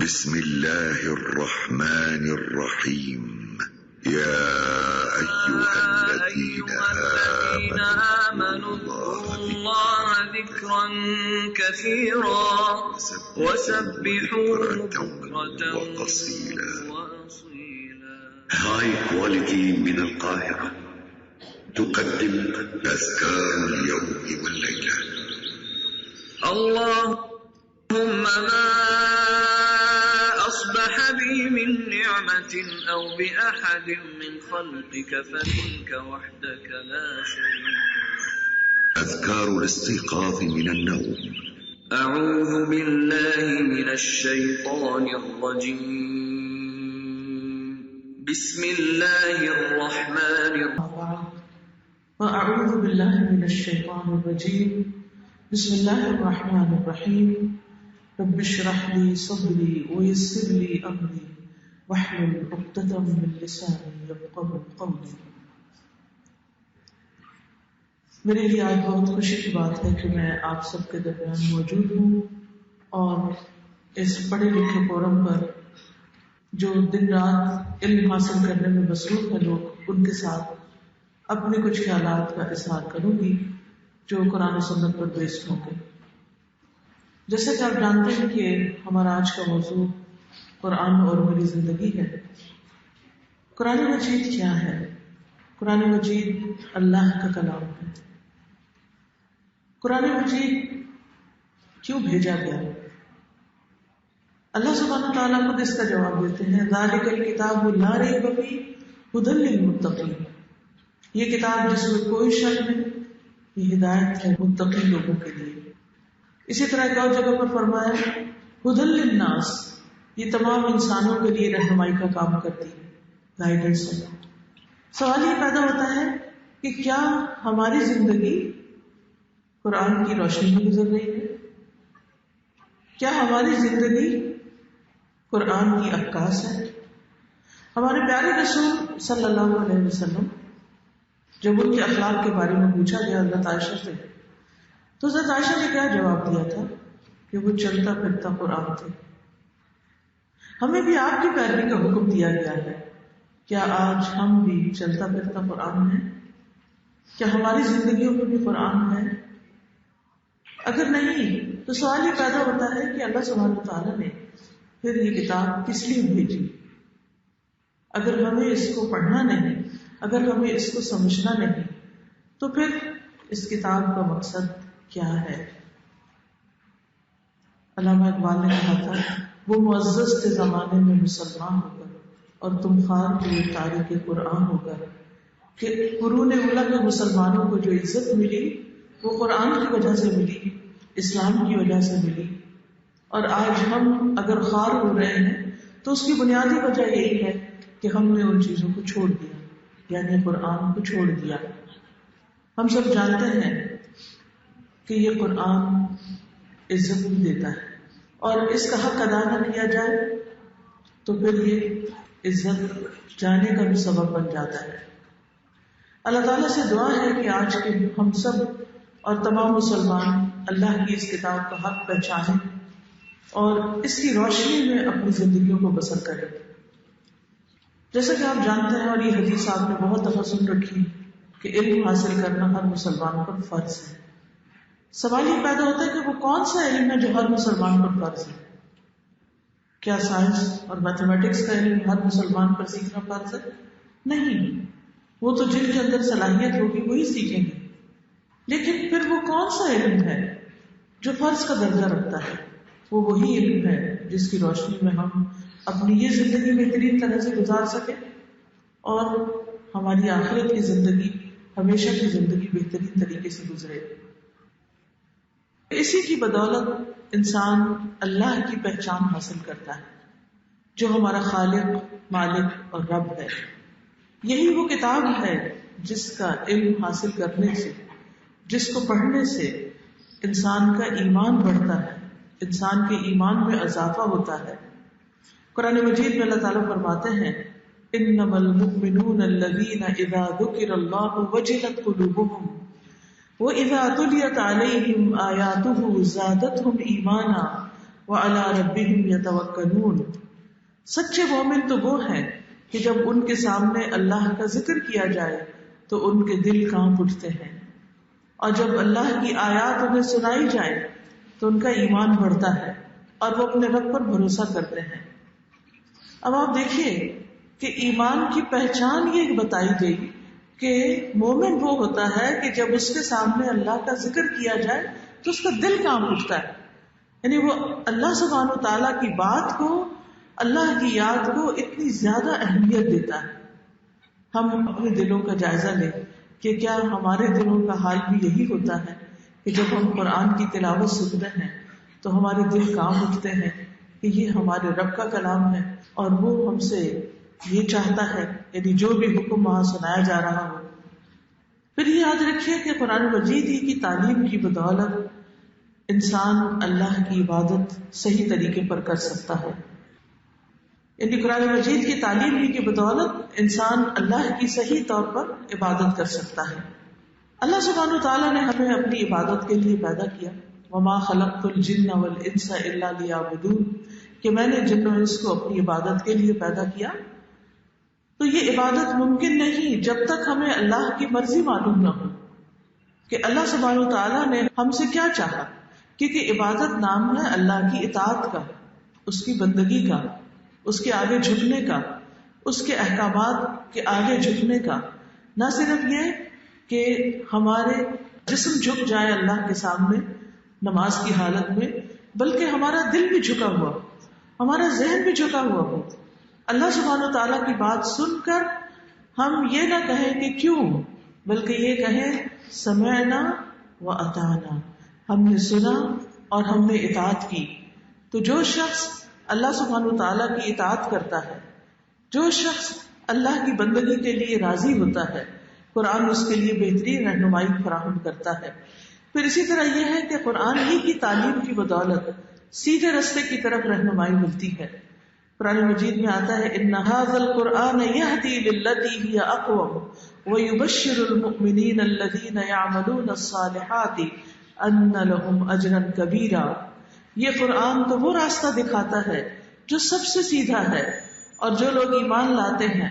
بسم الله الرحمن الرحيم. يا أيها الذين آمنوا اذكروا الله ذكرا كثيرا وسبحوه بكرة وأصيلا. هاي كواليتي من القاهرة تقدم أذكار اليوم والليلة. اللهم ما أصبح بي من نعمة أو بأحد من خلقك فمنك وحدك لا شريك لك. أذكار الاستيقاظ من النوم. أعوذ بالله من الشيطان الرجيم. بسم الله الرحمن الرحيم. وأعوذ بالله من الشيطان الرجيم. بسم الله الرحمن الرحيم. رب اشرح لي صدري ويسر لي أمري واحلل عقدة من لساني يفقهوا قولي. میرے لیے آج بہت خوشی کی بات ہے کہ میں آپ سب کے درمیان موجود ہوں اور اس پڑھے لکھے فورم پر جو دن رات علم حاصل کرنے میں مصروف ہیں لوگ، ان کے ساتھ اپنے کچھ خیالات کا اظہار کروں گی جو قرآن و سنت پر بیسڈ ہوں گے. جیسا کہ آپ جانتے ہیں کہ ہمارا آج کا موضوع قرآن اور میری زندگی ہے. قرآن مجید کیا ہے؟ قرآن مجید اللہ کا کلام ہے. قرآن مجید کیوں بھیجا گیا؟ اللہ سبحانہ تعالیٰ خود اس کا جواب دیتے ہیں، ذالک الکتاب لا ریب فیہ ھدی للمتقین. یہ کتاب جس میں کوئی شک نہیں، یہ ہدایت ہے متقی لوگوں کے لیے. اسی طرح ایک اور جگہ پر فرمایا ھدی للناس، یہ تمام انسانوں کے لیے رہنمائی کا کام کرتی ہے، گائیڈنس ہے. سوال یہ پیدا ہوتا ہے کہ کیا ہماری زندگی قرآن کی روشنی میں گزر رہی ہے؟ کیا ہماری زندگی قرآن کی عکاس ہے؟ ہمارے پیارے رسول صلی اللہ علیہ وسلم جب ان کے اخلاق کے بارے میں پوچھا گیا حضرت عائشہ سے، تو حضرت عائشہ نے کیا جواب دیا تھا کہ وہ چلتا پھرتا قرآن تھے. ہمیں بھی آپ کی پیروی کا حکم دیا گیا ہے. کیا آج ہم بھی چلتا پھرتا قرآن ہیں؟ کیا ہماری زندگیوں میں بھی قرآن ہے؟ اگر نہیں تو سوال یہ پیدا ہوتا ہے کہ اللہ سبحانہ تعالیٰ نے پھر یہ کتاب کس لیے بھیجی؟ اگر ہمیں اس کو پڑھنا نہیں، اگر ہمیں اس کو سمجھنا نہیں، تو پھر اس کتاب کا مقصد کیا ہے؟ علامہ اقبال نے کہا تھا، وہ معزز تھے زمانے میں مسلمان ہو کر اور تم خار ہوئے تاریخ قرآن ہو کر. کہ قرون اولیٰ میں مسلمانوں کو جو عزت ملی وہ قرآن کی وجہ سے ملی، اسلام کی وجہ سے ملی. اور آج ہم اگر خار ہو رہے ہیں تو اس کی بنیادی وجہ یہی ہے کہ ہم نے ان چیزوں کو چھوڑ دیا، یعنی قرآن کو چھوڑ دیا. ہم سب جانتے ہیں کہ یہ قرآن عزت بھی دیتا ہے، اور اس کا حق ادا نہ کیا جائے تو پھر یہ عزت جانے کا بھی سبب بن جاتا ہے. اللہ تعالیٰ سے دعا ہے کہ آج کے ہم سب اور تمام مسلمان اللہ کی اس کتاب کا حق پہچانیں اور اس کی روشنی میں اپنی زندگیوں کو بسر کریں. جیسا کہ آپ جانتے ہیں اور یہ حدیث آپ نے بہت دفعہ سن رکھی کہ علم حاصل کرنا ہر مسلمان پر فرض ہے. سوال یہ پیدا ہوتا ہے کہ وہ کون سا علم ہے جو ہر مسلمان پر فرض ہے؟ کیا سائنس اور میتھمیٹکس کا علم ہر مسلمان پر سیکھنا فرض ہے؟ نہیں، وہ تو جن کے اندر صلاحیت ہوگی وہی سیکھیں گے. لیکن پھر وہ کون سا علم ہے جو فرض کا درجہ رکھتا ہے؟ وہ وہی علم ہے جس کی روشنی میں ہم اپنی یہ زندگی بہترین طرح سے گزار سکیں اور ہماری آخرت کی زندگی، ہمیشہ کی زندگی بہترین طریقے سے گزرے. اسی کی بدولت انسان اللہ کی پہچان حاصل کرتا ہے جو ہمارا خالق، مالک اور رب ہے. یہی وہ کتاب ہے جس کا علم حاصل کرنے سے، جس کو پڑھنے سے انسان کا ایمان بڑھتا ہے، انسان کے ایمان میں اضافہ ہوتا ہے. قرآن مجید میں اللہ تعالیٰ فرماتے ہیں انما المؤمنون الذین اذا ذکر اللہ وجلت قلوبهم وَإِذَا تُلِيَتْ عَلَيْهِمْ آيَاتُهُ زَادَتْهُمْ إِيمَانًا وعلی ربہم یتوکلون. سچے مومن تو وہ ہیں کہ جب ان کے سامنے اللہ کا ذکر کیا جائے تو ان کے دل کانپ اٹھتے ہیں، اور جب اللہ کی آیات انہیں سنائی جائے تو ان کا ایمان بڑھتا ہے اور وہ اپنے رب پر بھروسہ کرتے ہیں. اب آپ دیکھیے کہ ایمان کی پہچان یہ بتائی گئی کہ مومن وہ ہوتا ہے کہ جب اس کے سامنے اللہ کا ذکر کیا جائے تو اس کا دل کانپ اٹھتا ہے، یعنی وہ اللہ سبحانہ و تعالیٰ کی بات کو، اللہ کی یاد کو اتنی زیادہ اہمیت دیتا ہے. ہم اپنے دلوں کا جائزہ لیں کہ کیا ہمارے دلوں کا حال بھی یہی ہوتا ہے کہ جب ہم قرآن کی تلاوت سنتے ہیں تو ہمارے دل کانپ اٹھتے ہیں کہ یہ ہمارے رب کا کلام ہے اور وہ ہم سے یہ چاہتا ہے، یعنی جو بھی حکم وہاں سنایا جا رہا ہو. پھر یہ یاد رکھیے کہ قرآن مجید ہی کی تعلیم کی بدولت انسان اللہ کی عبادت صحیح طریقے پر کر سکتا ہے. یعنی قرآن مجید کی تعلیم ہی کی بدولت انسان اللہ کی صحیح طور پر عبادت کر سکتا ہے. اللہ سبحانہ وتعالیٰ نے ہمیں اپنی عبادت کے لیے پیدا کیا. وما خلقت الجن والانس الا لیعبدون، کہ میں نے جن و انس کو اپنی عبادت کے لیے پیدا کیا. تو یہ عبادت ممکن نہیں جب تک ہمیں اللہ کی مرضی معلوم نہ ہو کہ اللہ سبحانہ وتعالیٰ نے ہم سے کیا چاہا. کیونکہ عبادت نام ہے اللہ کی اطاعت کا، اس کی بندگی کا، اس کے آگے جھکنے کا، اس کے احکامات کے آگے جھکنے کا. نہ صرف یہ کہ ہمارے جسم جھک جائے اللہ کے سامنے نماز کی حالت میں، بلکہ ہمارا دل بھی جھکا ہوا، ہمارا ذہن بھی جھکا ہوا ہو. اللہ سبحانہ و تعالیٰ کی بات سن کر ہم یہ نہ کہیں کہ کیوں، بلکہ یہ کہیں سمعنا و اطعنا، ہم نے سنا اور ہم نے اطاعت کی. تو جو شخص اللہ سبحانہ و تعالیٰ کی اطاعت کرتا ہے، جو شخص اللہ کی بندگی کے لیے راضی ہوتا ہے، قرآن اس کے لیے بہترین رہنمائی فراہم کرتا ہے. پھر اسی طرح یہ ہے کہ قرآن ہی کی تعلیم کی بدولت سیدھے رستے کی طرف رہنمائی ملتی ہے. قرآن مجید میں آتا ہے ان ھذا القرآن یہدی للتی ہی اقوم ویبشر المؤمنین الذین یعملون الصالحات ان لهم اجرا کبیرا. یہ قرآن تو وہ راستہ دکھاتا ہے جو سب سے سیدھا ہے، اور جو لوگ ایمان لاتے ہیں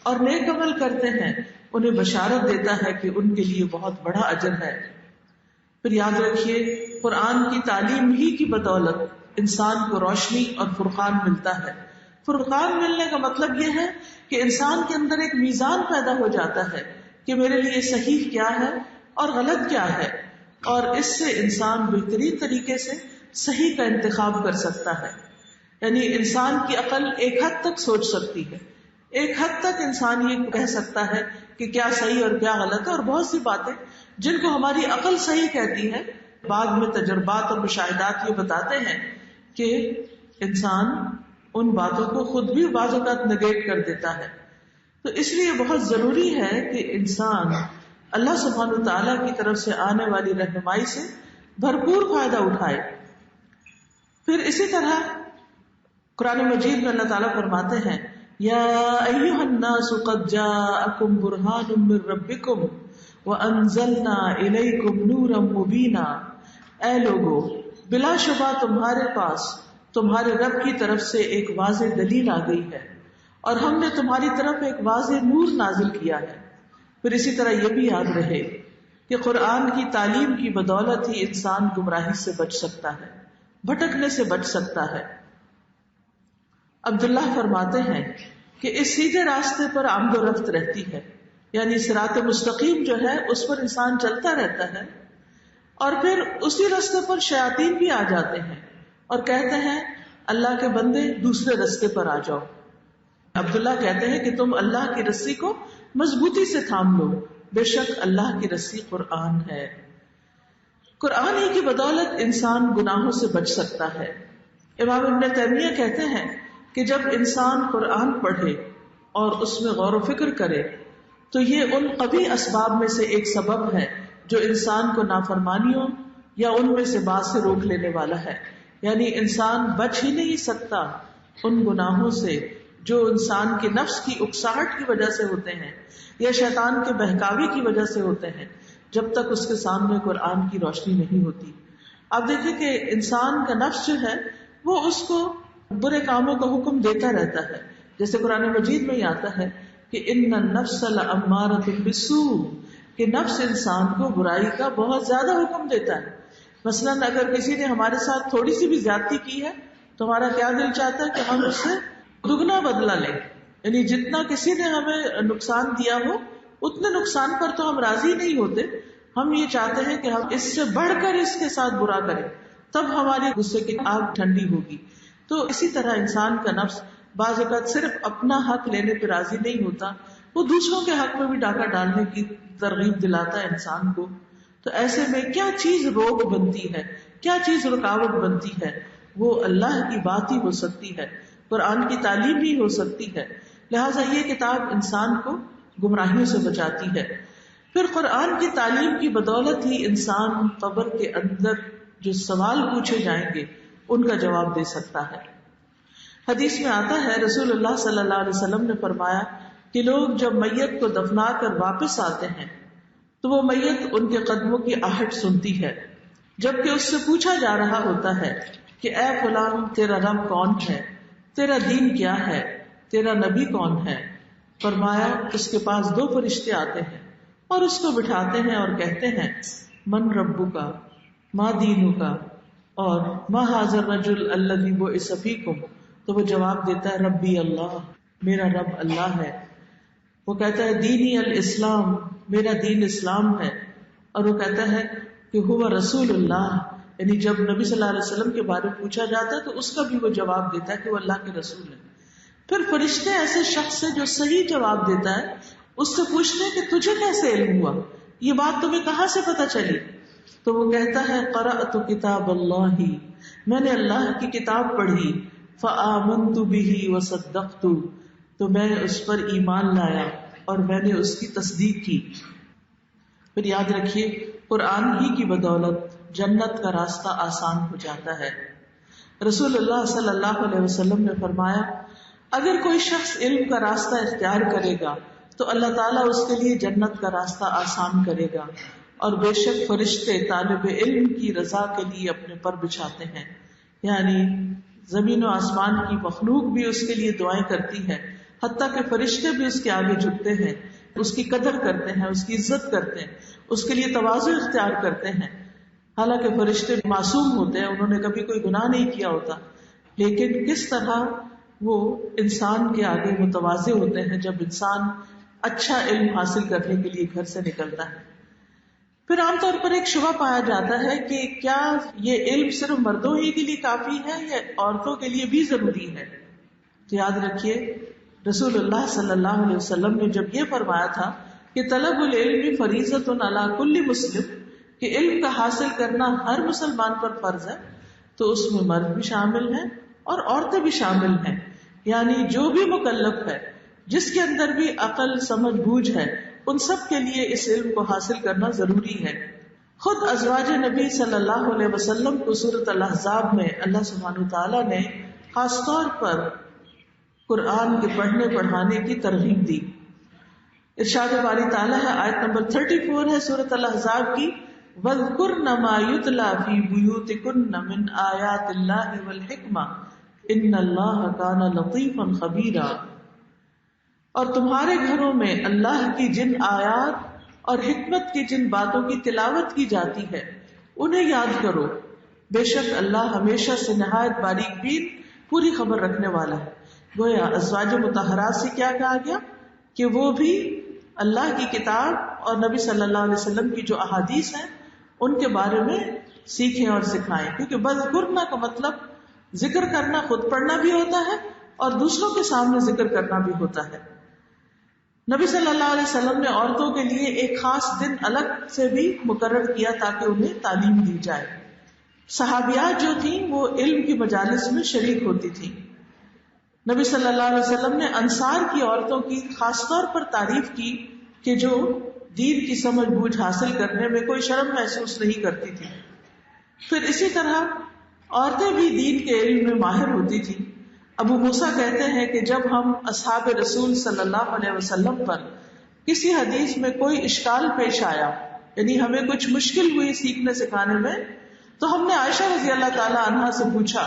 اور نیک عمل کرتے ہیں انہیں بشارت دیتا ہے کہ ان کے لیے بہت بڑا اجر ہے. پھر یاد رکھیے قرآن کی تعلیم ہی کی بدولت انسان کو روشنی اور فرقان ملتا ہے. فرقان ملنے کا مطلب یہ ہے کہ انسان کے اندر ایک میزان پیدا ہو جاتا ہے کہ میرے لیے صحیح کیا ہے اور غلط کیا ہے، اور اس سے انسان بہترین طریقے سے صحیح کا انتخاب کر سکتا ہے. یعنی انسان کی عقل ایک حد تک سوچ سکتی ہے، ایک حد تک انسان یہ کہہ سکتا ہے کہ کیا صحیح اور کیا غلط ہے، اور بہت سی باتیں جن کو ہماری عقل صحیح کہتی ہے بعد میں تجربات اور مشاہدات یہ بتاتے ہیں کہ انسان ان باتوں کو خود بھی بعض اوقات نگیٹ کر دیتا ہے. تو اس لیے بہت ضروری ہے کہ انسان اللہ سبحانہ وتعالیٰ کی طرف سے آنے والی رہنمائی سے بھرپور فائدہ اٹھائے. پھر اسی طرح قرآن مجید میں اللہ تعالیٰ فرماتے ہیں یا ایھا الناس قد جاءکم برہان من ربکم وانزلنا الیکم نورا مبینا. اے لوگو، بلا شبہ تمہارے پاس تمہارے رب کی طرف سے ایک واضح دلیل آ گئی ہے اور ہم نے تمہاری طرف ایک واضح نور نازل کیا ہے. پھر اسی طرح یہ بھی یاد رہے کہ قرآن کی تعلیم کی بدولت ہی انسان گمراہی سے بچ سکتا ہے، بھٹکنے سے بچ سکتا ہے. عبداللہ فرماتے ہیں کہ اس سیدھے راستے پر آمد و رفت رہتی ہے، یعنی صراط مستقیم جو ہے اس پر انسان چلتا رہتا ہے، اور پھر اسی راستے پر شیاطین بھی آ جاتے ہیں اور کہتے ہیں اللہ کے بندے دوسرے راستے پر آ جاؤ. عبداللہ کہتے ہیں کہ تم اللہ کی رسی کو مضبوطی سے تھام لو، بے شک اللہ کی رسی قرآن ہے. قرآن ہی کی بدولت انسان گناہوں سے بچ سکتا ہے. امام ابن تیمیہ کہتے ہیں کہ جب انسان قرآن پڑھے اور اس میں غور و فکر کرے تو یہ ان قوی اسباب میں سے ایک سبب ہے جو انسان کو نافرمانیوں یا ان میں سے بعض سے روک لینے والا ہے. یعنی انسان بچ ہی نہیں سکتا ان گناہوں سے جو انسان کے نفس کی اکساہٹ کی وجہ سے ہوتے ہیں یا شیطان کے بہکاوی کی وجہ سے ہوتے ہیں، جب تک اس کے سامنے قرآن کی روشنی نہیں ہوتی. آپ دیکھیں کہ انسان کا نفس جو ہے وہ اس کو برے کاموں کا حکم دیتا رہتا ہے. جیسے قرآن مجید میں ہی آتا ہے کہ ان النفس لامارۃ بالسوء، کہ نفس انسان کو برائی کا بہت زیادہ حکم دیتا ہے. مثلاً اگر کسی نے ہمارے ساتھ تھوڑی سی بھی زیادتی کی ہے تو ہمارا کیا دل چاہتا ہے کہ ہم اس سے دگنا بدلہ لیں. یعنی جتنا کسی نے ہمیں نقصان دیا ہو اتنے نقصان پر تو ہم راضی نہیں ہوتے، ہم یہ چاہتے ہیں کہ ہم اس سے بڑھ کر اس کے ساتھ برا کریں، تب ہماری غصے کی آگ ٹھنڈی ہوگی. تو اسی طرح انسان کا نفس بعض اوقات صرف اپنا حق لینے پہ راضی نہیں ہوتا، وہ دوسروں کے حق میں بھی ڈاکہ ڈالنے کی ترغیب دلاتا ہے انسان کو. تو ایسے میں کیا چیز روک بنتی ہے، کیا چیز رکاوٹ بنتی ہے؟ وہ اللہ کی بات ہی ہو سکتی ہے، قرآن کی تعلیم ہی ہو سکتی ہے. لہٰذا یہ کتاب انسان کو گمراہیوں سے بچاتی ہے. پھر قرآن کی تعلیم کی بدولت ہی انسان قبر کے اندر جو سوال پوچھے جائیں گے ان کا جواب دے سکتا ہے. حدیث میں آتا ہے رسول اللہ صلی اللہ علیہ وسلم نے فرمایا کہ لوگ جب میت کو دفنا کر واپس آتے ہیں تو وہ میت ان کے قدموں کی آہٹ سنتی ہے، جبکہ اس سے پوچھا جا رہا ہوتا ہے کہ اے فلاں تیرا رب کون ہے، تیرا دین کیا ہے، تیرا نبی کون ہے؟ فرمایا اس کے پاس 2 فرشتے آتے ہیں اور اس کو بٹھاتے ہیں اور کہتے ہیں من ربک ما دینک اور ما ھذا الرجل الذی بعث فیکم. تو وہ جواب دیتا ہے ربی اللہ، میرا رب اللہ ہے. وہ کہتا ہے دینی الاسلام، میرا دین اسلام ہے. اور وہ کہتا ہے کہ ہوا رسول اللہ، یعنی جب نبی صلی اللہ علیہ وسلم کے بارے میں پوچھا جاتا ہے تو اس کا بھی وہ جواب دیتا ہے کہ وہ اللہ کے رسول ہے. پھر فرشتے ایسے شخص سے جو صحیح جواب دیتا ہے اس سے پوچھتے ہیں کہ تجھے کیسے علم ہوا، یہ بات تمہیں کہاں سے پتہ چلی؟ تو وہ کہتا ہے قرأت کتاب اللہ، میں نے اللہ کی کتاب پڑھی، فآمنت بہ وصدقت، تو میں اس پر ایمان لایا اور میں نے اس کی تصدیق کی. پھر یاد رکھیے قرآن ہی کی بدولت جنت کا راستہ آسان ہو جاتا ہے. رسول اللہ صلی اللہ علیہ وسلم نے فرمایا اگر کوئی شخص علم کا راستہ اختیار کرے گا تو اللہ تعالیٰ اس کے لیے جنت کا راستہ آسان کرے گا، اور بے شک فرشتے طالب علم کی رضا کے لیے اپنے پر بچھاتے ہیں. یعنی زمین و آسمان کی مخلوق بھی اس کے لیے دعائیں کرتی ہے، حتیٰ کہ فرشتے بھی اس کے آگے جھکتے ہیں، اس کی قدر کرتے ہیں، اس کی عزت کرتے ہیں، اس کے لیے تواضع اختیار کرتے ہیں. حالانکہ فرشتے معصوم ہوتے ہیں، انہوں نے کبھی کوئی گناہ نہیں کیا ہوتا، لیکن کس طرح وہ انسان کے آگے متواضع ہوتے ہیں جب انسان اچھا علم حاصل کرنے کے لیے گھر سے نکلتا ہے. پھر عام طور پر ایک شبہ پایا جاتا ہے کہ کیا یہ علم صرف مردوں ہی کے لیے کافی ہے یا عورتوں کے لیے بھی ضروری ہے؟ تو یاد رکھیے رسول اللہ صلی اللہ علیہ وسلم نے جب یہ فرمایا تھا کہ طلب العلم فریضۃ علی کل مسلم، کہ علم کا حاصل کرنا ہر مسلمان پر فرض ہے، تو اس میں مرد بھی شامل ہیں اور عورتیں بھی شامل ہیں. یعنی جو بھی مکلف ہے، جس کے اندر بھی عقل سمجھ بوجھ ہے، ان سب کے لیے اس علم کو حاصل کرنا ضروری ہے. خود ازواج نبی صلی اللہ علیہ وسلم کو سورۃ الاحزاب میں اللہ سبحانہ وتعالیٰ نے خاص طور پر قرآن کے پڑھنے پڑھانے کی ترغیب دی. ارشاد باری تعالیٰ ہے، آیت نمبر 34 ہے سورۃ الاحزاب کی، وَاذْكُرْنَ مَا يُتْلَى فِي بُيُوتِكُنَّ مِنْ آيَاتِ اللَّهِ وَالْحِكْمَةِ إِنَّ اللَّهَ كَانَ لَطِيفًا خَبِيرًا. اور تمہارے گھروں میں اللہ کی جن آیات اور حکمت کی جن باتوں کی تلاوت کی جاتی ہے انہیں یاد کرو، بے شک اللہ ہمیشہ سے نہایت باریک بین پوری خبر رکھنے والا ہے. گویا ازواج مطہرات سے کیا کہا گیا کہ وہ بھی اللہ کی کتاب اور نبی صلی اللہ علیہ وسلم کی جو احادیث ہیں ان کے بارے میں سیکھیں اور سکھائیں، کیونکہ بذکرنا کا مطلب ذکر کرنا خود پڑھنا بھی ہوتا ہے اور دوسروں کے سامنے ذکر کرنا بھی ہوتا ہے. نبی صلی اللہ علیہ وسلم نے عورتوں کے لیے ایک خاص دن الگ سے بھی مقرر کیا تاکہ انہیں تعلیم دی جائے. صحابیات جو تھیں وہ علم کی مجالس میں شریک ہوتی تھیں. نبی صلی اللہ علیہ وسلم نے انصار کی عورتوں کی خاص طور پر تعریف کی کہ جو دین کی سمجھ بوجھ حاصل کرنے میں کوئی شرم محسوس نہیں کرتی تھی. پھر اسی طرح عورتیں بھی دین کے علم میں ماہر ہوتی تھیں. ابو موسیٰ کہتے ہیں کہ جب ہم اصحاب رسول صلی اللہ علیہ وسلم پر کسی حدیث میں کوئی اشکال پیش آیا، یعنی ہمیں کچھ مشکل ہوئی سیکھنے سکھانے میں، تو ہم نے عائشہ رضی اللہ تعالی عنہا سے پوچھا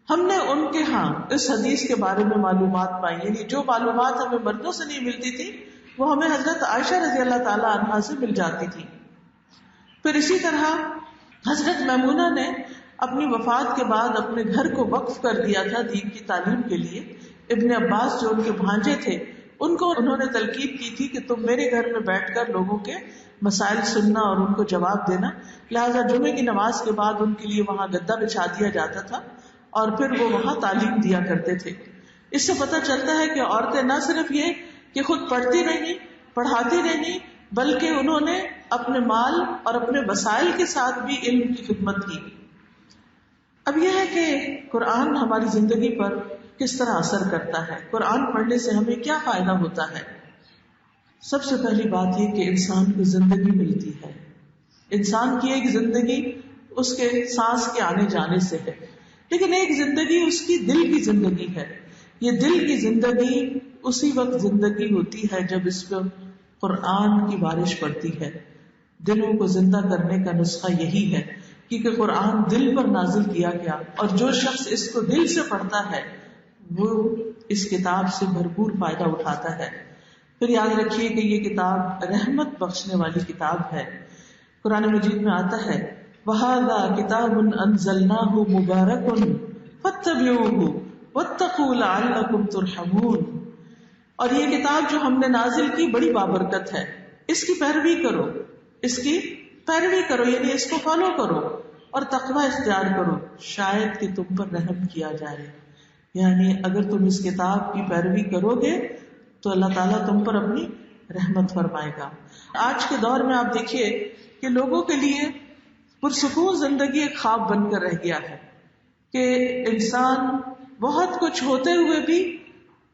ہم نے ان کے ہاں اس حدیث کے بارے میں معلومات پائی، یعنی جو معلومات ہمیں مردوں سے نہیں ملتی تھی وہ ہمیں حضرت عائشہ رضی اللہ تعالی عنہا سے مل جاتی تھی۔ پھر اسی طرح حضرت میمونہ نے اپنی وفات کے بعد اپنے گھر کو وقف کر دیا تھا دین کی تعلیم کے لیے۔ ابن عباس جو ان کے بھانجے تھے ان کو انہوں نے تلقین کی تھی کہ تم میرے گھر میں بیٹھ کر لوگوں کے مسائل سننا اور ان کو جواب دینا، لہٰذا جمعے کی نماز کے بعد ان کے لیے وہاں گدا بچھا دیا جاتا تھا اور پھر وہ وہاں تعلیم دیا کرتے تھے۔ اس سے پتہ چلتا ہے کہ عورتیں نہ صرف یہ کہ خود پڑھتی نہیں، پڑھاتی نہیں، بلکہ انہوں نے اپنے مال اور اپنے وسائل کے ساتھ بھی علم کی خدمت کی۔ اب یہ ہے کہ قرآن ہماری زندگی پر کس طرح اثر کرتا ہے، قرآن پڑھنے سے ہمیں کیا فائدہ ہوتا ہے۔ سب سے پہلی بات یہ کہ انسان کو زندگی ملتی ہے۔ انسان کی ایک زندگی اس کے سانس کے آنے جانے سے ہے، لیکن ایک زندگی اس کی دل کی زندگی ہے۔ یہ دل کی زندگی اسی وقت زندگی ہوتی ہے جب اس پر قرآن کی بارش پڑتی ہے۔ دلوں کو زندہ کرنے کا نسخہ یہی ہے، کیونکہ قرآن دل پر نازل کیا گیا، اور جو شخص اس کو دل سے پڑھتا ہے وہ اس کتاب سے بھرپور فائدہ اٹھاتا ہے۔ پھر یاد رکھیے کہ یہ کتاب رحمت بخشنے والی کتاب ہے۔ قرآن مجید میں آتا ہے وَهَذَا كِتَابٌ أَنزَلْنَاهُ مُبَارَكٌ فَاتَّبِعُوهُ وَاتَّقُوا لَعَلَّكُمْ تُرْحَمُونَ، اور یہ کتاب جو ہم نے نازل کی بڑی بابرکت ہے، اس کی پیروی کرو، اس کی پیروی کرو، یعنی اس کو فالو کرو اور تقوی اختیار کرو، شاید کہ تم پر رحم کیا جائے۔ یعنی اگر تم اس کتاب کی پیروی کرو گے تو اللہ تعالیٰ تم پر اپنی رحمت فرمائے گا۔ آج کے دور میں آپ دیکھیے کہ لوگوں کے لیے پرسکون زندگی ایک خواب بن کر رہ گیا ہے، کہ انسان بہت کچھ ہوتے ہوئے بھی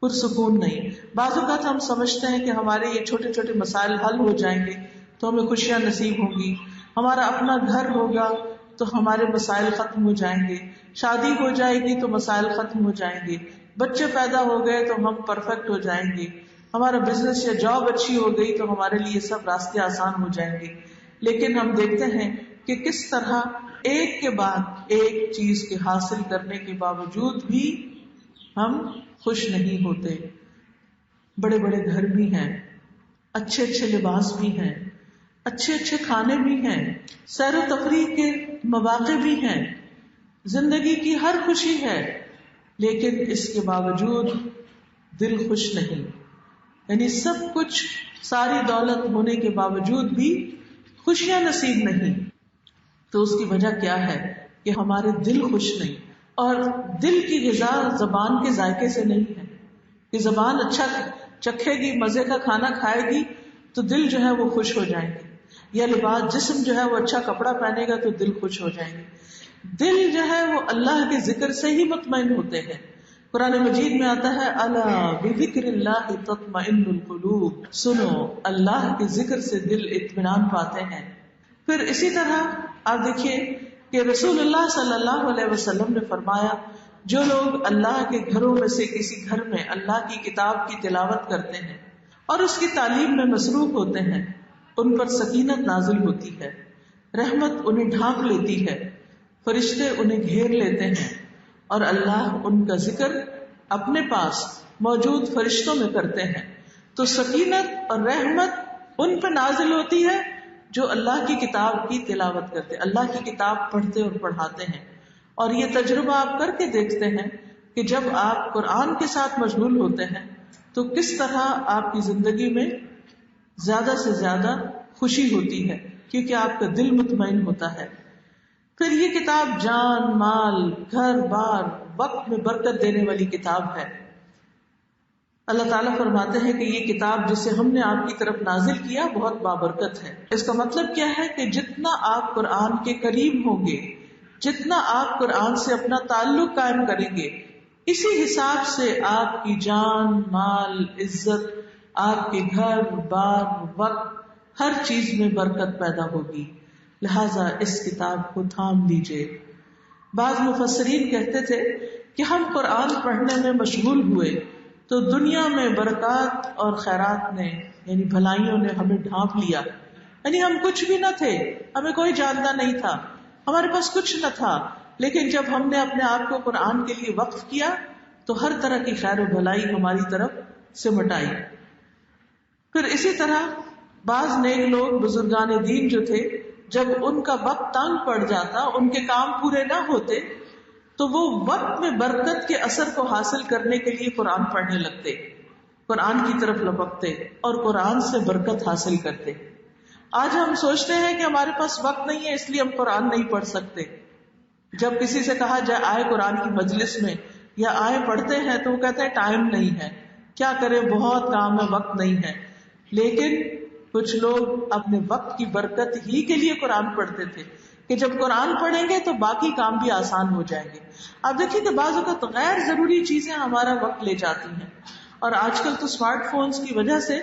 پرسکون نہیں۔ بعض اوقات ہم سمجھتے ہیں کہ ہمارے یہ چھوٹے چھوٹے مسائل حل ہو جائیں گے تو ہمیں خوشیاں نصیب ہوں گی، ہمارا اپنا گھر ہوگا تو ہمارے مسائل ختم ہو جائیں گے، شادی ہو جائے گی تو مسائل ختم ہو جائیں گے، بچے پیدا ہو گئے تو ہم پرفیکٹ ہو جائیں گے، ہمارا بزنس یا جاب اچھی ہو گئی تو ہمارے لیے سب راستے آسان ہو جائیں گے۔ لیکن ہم دیکھتے ہیں کہ کس طرح ایک کے بعد ایک چیز کے حاصل کرنے کے باوجود بھی ہم خوش نہیں ہوتے۔ بڑے بڑے گھر بھی ہیں، اچھے اچھے لباس بھی ہیں، اچھے اچھے کھانے بھی ہیں، سیر و تفریح کے مواقع بھی ہیں، زندگی کی ہر خوشی ہے، لیکن اس کے باوجود دل خوش نہیں۔ یعنی سب کچھ، ساری دولت ہونے کے باوجود بھی خوشیاں نصیب نہیں۔ تو اس کی وجہ کیا ہے کہ ہمارے دل خوش نہیں، اور دل کی غذا زبان کے ذائقے سے نہیں ہے کہ زبان اچھا چکھے گی، مزے کا کھانا کھائے گی تو دل جو ہے وہ خوش ہو جائیں گے، یا لباس جسم جو ہے وہ اچھا کپڑا پہنے گا تو دل خوش ہو جائیں گے۔ دل جو ہے وہ اللہ کے ذکر سے ہی مطمئن ہوتے ہیں۔ قرآن مجید میں آتا ہے الا بذکر اللہ تطمئن القلوب، سنو اللہ کے ذکر سے دل اطمینان پاتے ہیں۔ پھر اسی طرح آپ دیکھیے کہ رسول اللہ صلی اللہ علیہ وسلم نے فرمایا جو لوگ اللہ کے گھروں میں سے کسی گھر میں اللہ کی کتاب کی تلاوت کرتے ہیں اور اس کی تعلیم میں مصروف ہوتے ہیں، ان پر سکینت نازل ہوتی ہے، رحمت انہیں ڈھانپ لیتی ہے، فرشتے انہیں گھیر لیتے ہیں، اور اللہ ان کا ذکر اپنے پاس موجود فرشتوں میں کرتے ہیں۔ تو سکینت اور رحمت ان پہ نازل ہوتی ہے جو اللہ کی کتاب کی تلاوت کرتے، اللہ کی کتاب پڑھتے اور پڑھاتے ہیں۔ اور یہ تجربہ آپ کر کے دیکھتے ہیں کہ جب آپ قرآن کے ساتھ مشغول ہوتے ہیں تو کس طرح آپ کی زندگی میں زیادہ سے زیادہ خوشی ہوتی ہے، کیونکہ آپ کا دل مطمئن ہوتا ہے۔ پھر یہ کتاب جان، مال، گھر بار، وقت میں برکت دینے والی کتاب ہے۔ اللہ تعالیٰ فرماتے ہیں کہ یہ کتاب جسے ہم نے آپ کی طرف نازل کیا بہت بابرکت ہے۔ اس کا مطلب کیا ہے کہ جتنا آپ قرآن کے قریب ہوں گے، جتنا آپ قرآن سے اپنا تعلق قائم کریں گے، اسی حساب سے آپ کی جان، مال، عزت، آپ کے گھر بار، وقت، ہر چیز میں برکت پیدا ہوگی۔ لہٰذا اس کتاب کو تھام لیجیے۔ بعض مفسرین کہتے تھے کہ ہم قرآن پڑھنے میں مشغول ہوئے تو دنیا میں برکات اور خیرات نے، یعنی بھلائیوں نے ہمیں ڈھانپ لیا۔ یعنی ہم کچھ بھی نہ تھے، ہمیں کوئی جانتا نہیں تھا، ہمارے پاس کچھ نہ تھا، لیکن جب ہم نے اپنے آپ کو قرآن کے لیے وقف کیا تو ہر طرح کی خیر و بھلائی ہماری طرف سمٹ آئی. پھر اسی طرح بعض نیک لوگ بزرگان دین جو تھے، جب ان کا وقت تنگ پڑ جاتا، ان کے کام پورے نہ ہوتے، تو وہ وقت میں برکت کے اثر کو حاصل کرنے کے لیے قرآن پڑھنے لگتے، قرآن کی طرف لپکتے اور قرآن سے برکت حاصل کرتے. آج ہم سوچتے ہیں کہ ہمارے پاس وقت نہیں ہے اس لیے ہم قرآن نہیں پڑھ سکتے. جب کسی سے کہا جائے آئے قرآن کی مجلس میں یا آئے پڑھتے ہیں تو وہ کہتے ہیں ٹائم نہیں ہے، کیا کرے، بہت کام ہے، وقت نہیں ہے. لیکن کچھ لوگ اپنے وقت کی برکت ہی کے لیے قرآن پڑھتے تھے کہ جب قرآن پڑھیں گے تو باقی کام بھی آسان ہو جائیں گے. آپ دیکھیے کہ بعض اوقات غیر ضروری چیزیں ہمارا وقت لے جاتی ہیں، اور آج کل تو اسمارٹ فونز کی وجہ سے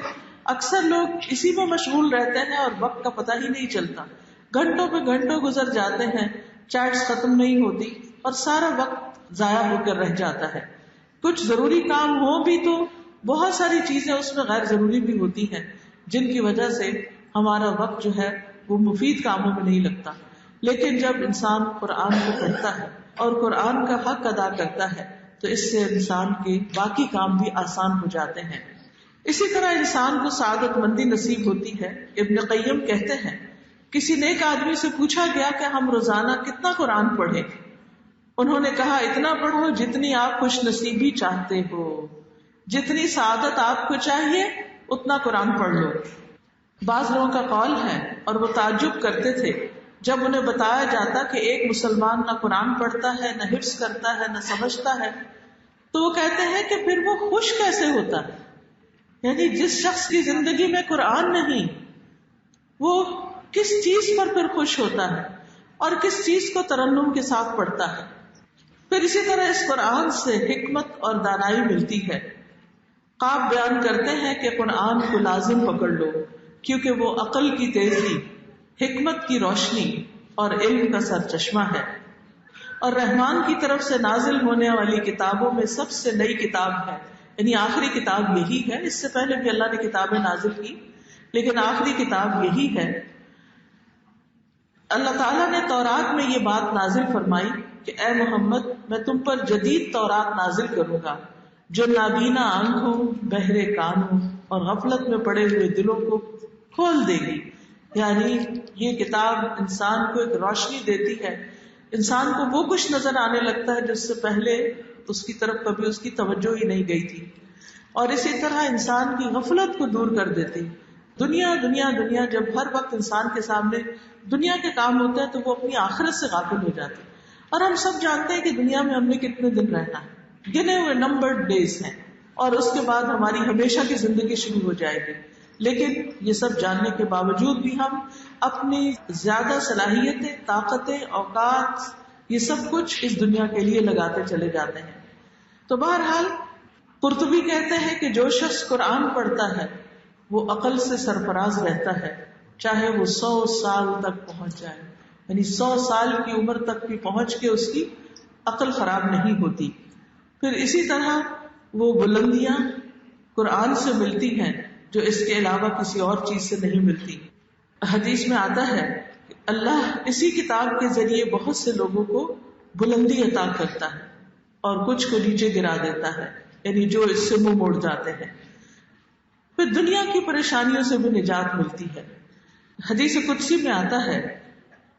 اکثر لوگ اسی میں مشغول رہتے ہیں اور وقت کا پتہ ہی نہیں چلتا. گھنٹوں پہ گھنٹوں گزر جاتے ہیں، چیٹس ختم نہیں ہوتی اور سارا وقت ضائع ہو کر رہ جاتا ہے. کچھ ضروری کام ہو بھی تو بہت ساری چیزیں اس میں غیر ضروری بھی ہوتی ہیں جن کی وجہ سے ہمارا وقت جو ہے وہ مفید کاموں میں نہیں لگتا. لیکن جب انسان قرآن کو پڑھتا ہے اور قرآن کا حق ادا کرتا ہے تو اس سے انسان کے باقی کام بھی آسان ہو جاتے ہیں. اسی طرح انسان کو سعادت مندی نصیب ہوتی ہے. ابن قیم کہتے ہیں کسی نیک آدمی سے پوچھا گیا کہ ہم روزانہ کتنا قرآن پڑھیں. انہوں نے کہا اتنا پڑھو جتنی آپ خوش نصیبی چاہتے ہو، جتنی سعادت آپ کو چاہیے اتنا قرآن پڑھ لو. بعض لوگوں کا قول ہے اور وہ تعجب کرتے تھے جب انہیں بتایا جاتا کہ ایک مسلمان نہ قرآن پڑھتا ہے، نہ حفظ کرتا ہے، نہ سمجھتا ہے، تو وہ کہتے ہیں کہ پھر وہ خوش کیسے ہوتا ہے. یعنی جس شخص کی زندگی میں قرآن نہیں، وہ کس چیز پر پھر خوش ہوتا ہے اور کس چیز کو ترنم کے ساتھ پڑھتا ہے. پھر اسی طرح اس قرآن سے حکمت اور دانائی ملتی ہے. قاب بیان کرتے ہیں کہ قرآن کو لازم پکڑ لو کیونکہ وہ عقل کی تیزی، حکمت کی روشنی اور علم کا سرچشمہ ہے، اور رحمان کی طرف سے نازل ہونے والی کتابوں میں سب سے نئی کتاب ہے. یعنی آخری کتاب یہی ہے. اس سے پہلے بھی اللہ نے کتابیں نازل کی لیکن آخری کتاب یہی ہے. اللہ تعالیٰ نے تورات میں یہ بات نازل فرمائی کہ اے محمد میں تم پر جدید تورات نازل کروں گا جو نابینا آنکھوں، بہرے کانوں اور غفلت میں پڑے ہوئے دلوں کو کھول دے گی. یعنی یہ کتاب انسان کو ایک روشنی دیتی ہے، انسان کو وہ کچھ نظر آنے لگتا ہے جس سے پہلے اس کی طرف کبھی اس کی توجہ ہی نہیں گئی تھی، اور اسی طرح انسان کی غفلت کو دور کر دیتی. دنیا دنیا دنیا، جب ہر وقت انسان کے سامنے دنیا کے کام ہوتے ہیں تو وہ اپنی آخرت سے غافل ہو جاتے ہیں. اور ہم سب جانتے ہیں کہ دنیا میں ہم نے کتنے دن رہنا ہے، گنے ہوئے نمبرڈ ڈیز ہیں، اور اس کے بعد ہماری ہمیشہ کی زندگی شروع ہو جائے گی. لیکن یہ سب جاننے کے باوجود بھی ہم اپنی زیادہ صلاحیتیں، طاقتیں، اوقات، یہ سب کچھ اس دنیا کے لیے لگاتے چلے جاتے ہیں. تو بہرحال قرطبی کہتے ہیں کہ جو شخص قرآن پڑھتا ہے وہ عقل سے سرفراز رہتا ہے، چاہے وہ 100 سال تک پہنچ جائے. یعنی 100 سال کی عمر تک بھی پہنچ کے اس کی عقل خراب نہیں ہوتی. پھر اسی طرح وہ بلندیاں قرآن سے ملتی ہیں جو اس کے علاوہ کسی اور چیز سے نہیں ملتی. حدیث میں آتا ہے کہ اللہ اسی کتاب کے ذریعے بہت سے لوگوں کو بلندی عطا کرتا ہے اور کچھ کو نیچے گرا دیتا ہے، یعنی جو اس سے منہ موڑ جاتے ہیں. پھر دنیا کی پریشانیوں سے بھی نجات ملتی ہے. حدیث قدسی میں آتا ہے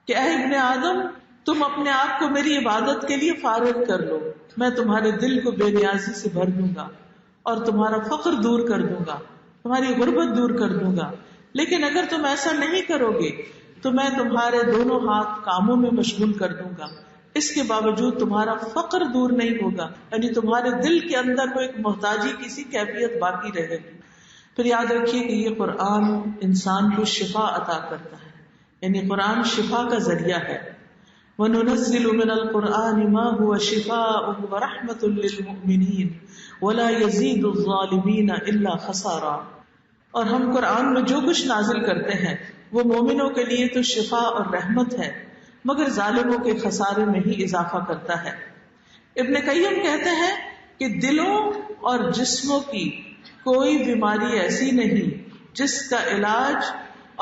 کہ اے ابن آدم تم اپنے آپ کو میری عبادت کے لیے فارغ کر لو، میں تمہارے دل کو بے نیازی سے بھر دوں گا اور تمہارا فقر دور کر دوں گا، تمہاری غربت دور کر دوں گا. لیکن اگر تم ایسا نہیں کرو گے تو میں تمہارے دونوں ہاتھ کاموں میں مشغول کر دوں گا. اس کے باوجود تمہارا فقر دور نہیں ہوگا، یعنی تمہارے دل کے اندر وہ ایک محتاجی کی سی کیفیت باقی رہے گی. پھر یاد رکھیے کہ یہ قرآن انسان کو شفا عطا کرتا ہے، یعنی قرآن شفا کا ذریعہ ہے. وَنُنَزِّلُ مِنَ الْقُرْآنِ مَا هُوَ شِفَاءٌ وَرَحْمَةٌ لِّلْمُؤْمِنِينَ وَلَا يَزِيدُ الظَّالِمِينَ إِلَّا خَسَارًا. اور ہم قرآن میں جو کچھ نازل کرتے ہیں وہ مومنوں کے لیے تو شفا اور رحمت ہے مگر ظالموں کے خسارے میں ہی اضافہ کرتا ہے. ابن قیم کہتے ہیں کہ دلوں اور جسموں کی کوئی بیماری ایسی نہیں جس کا علاج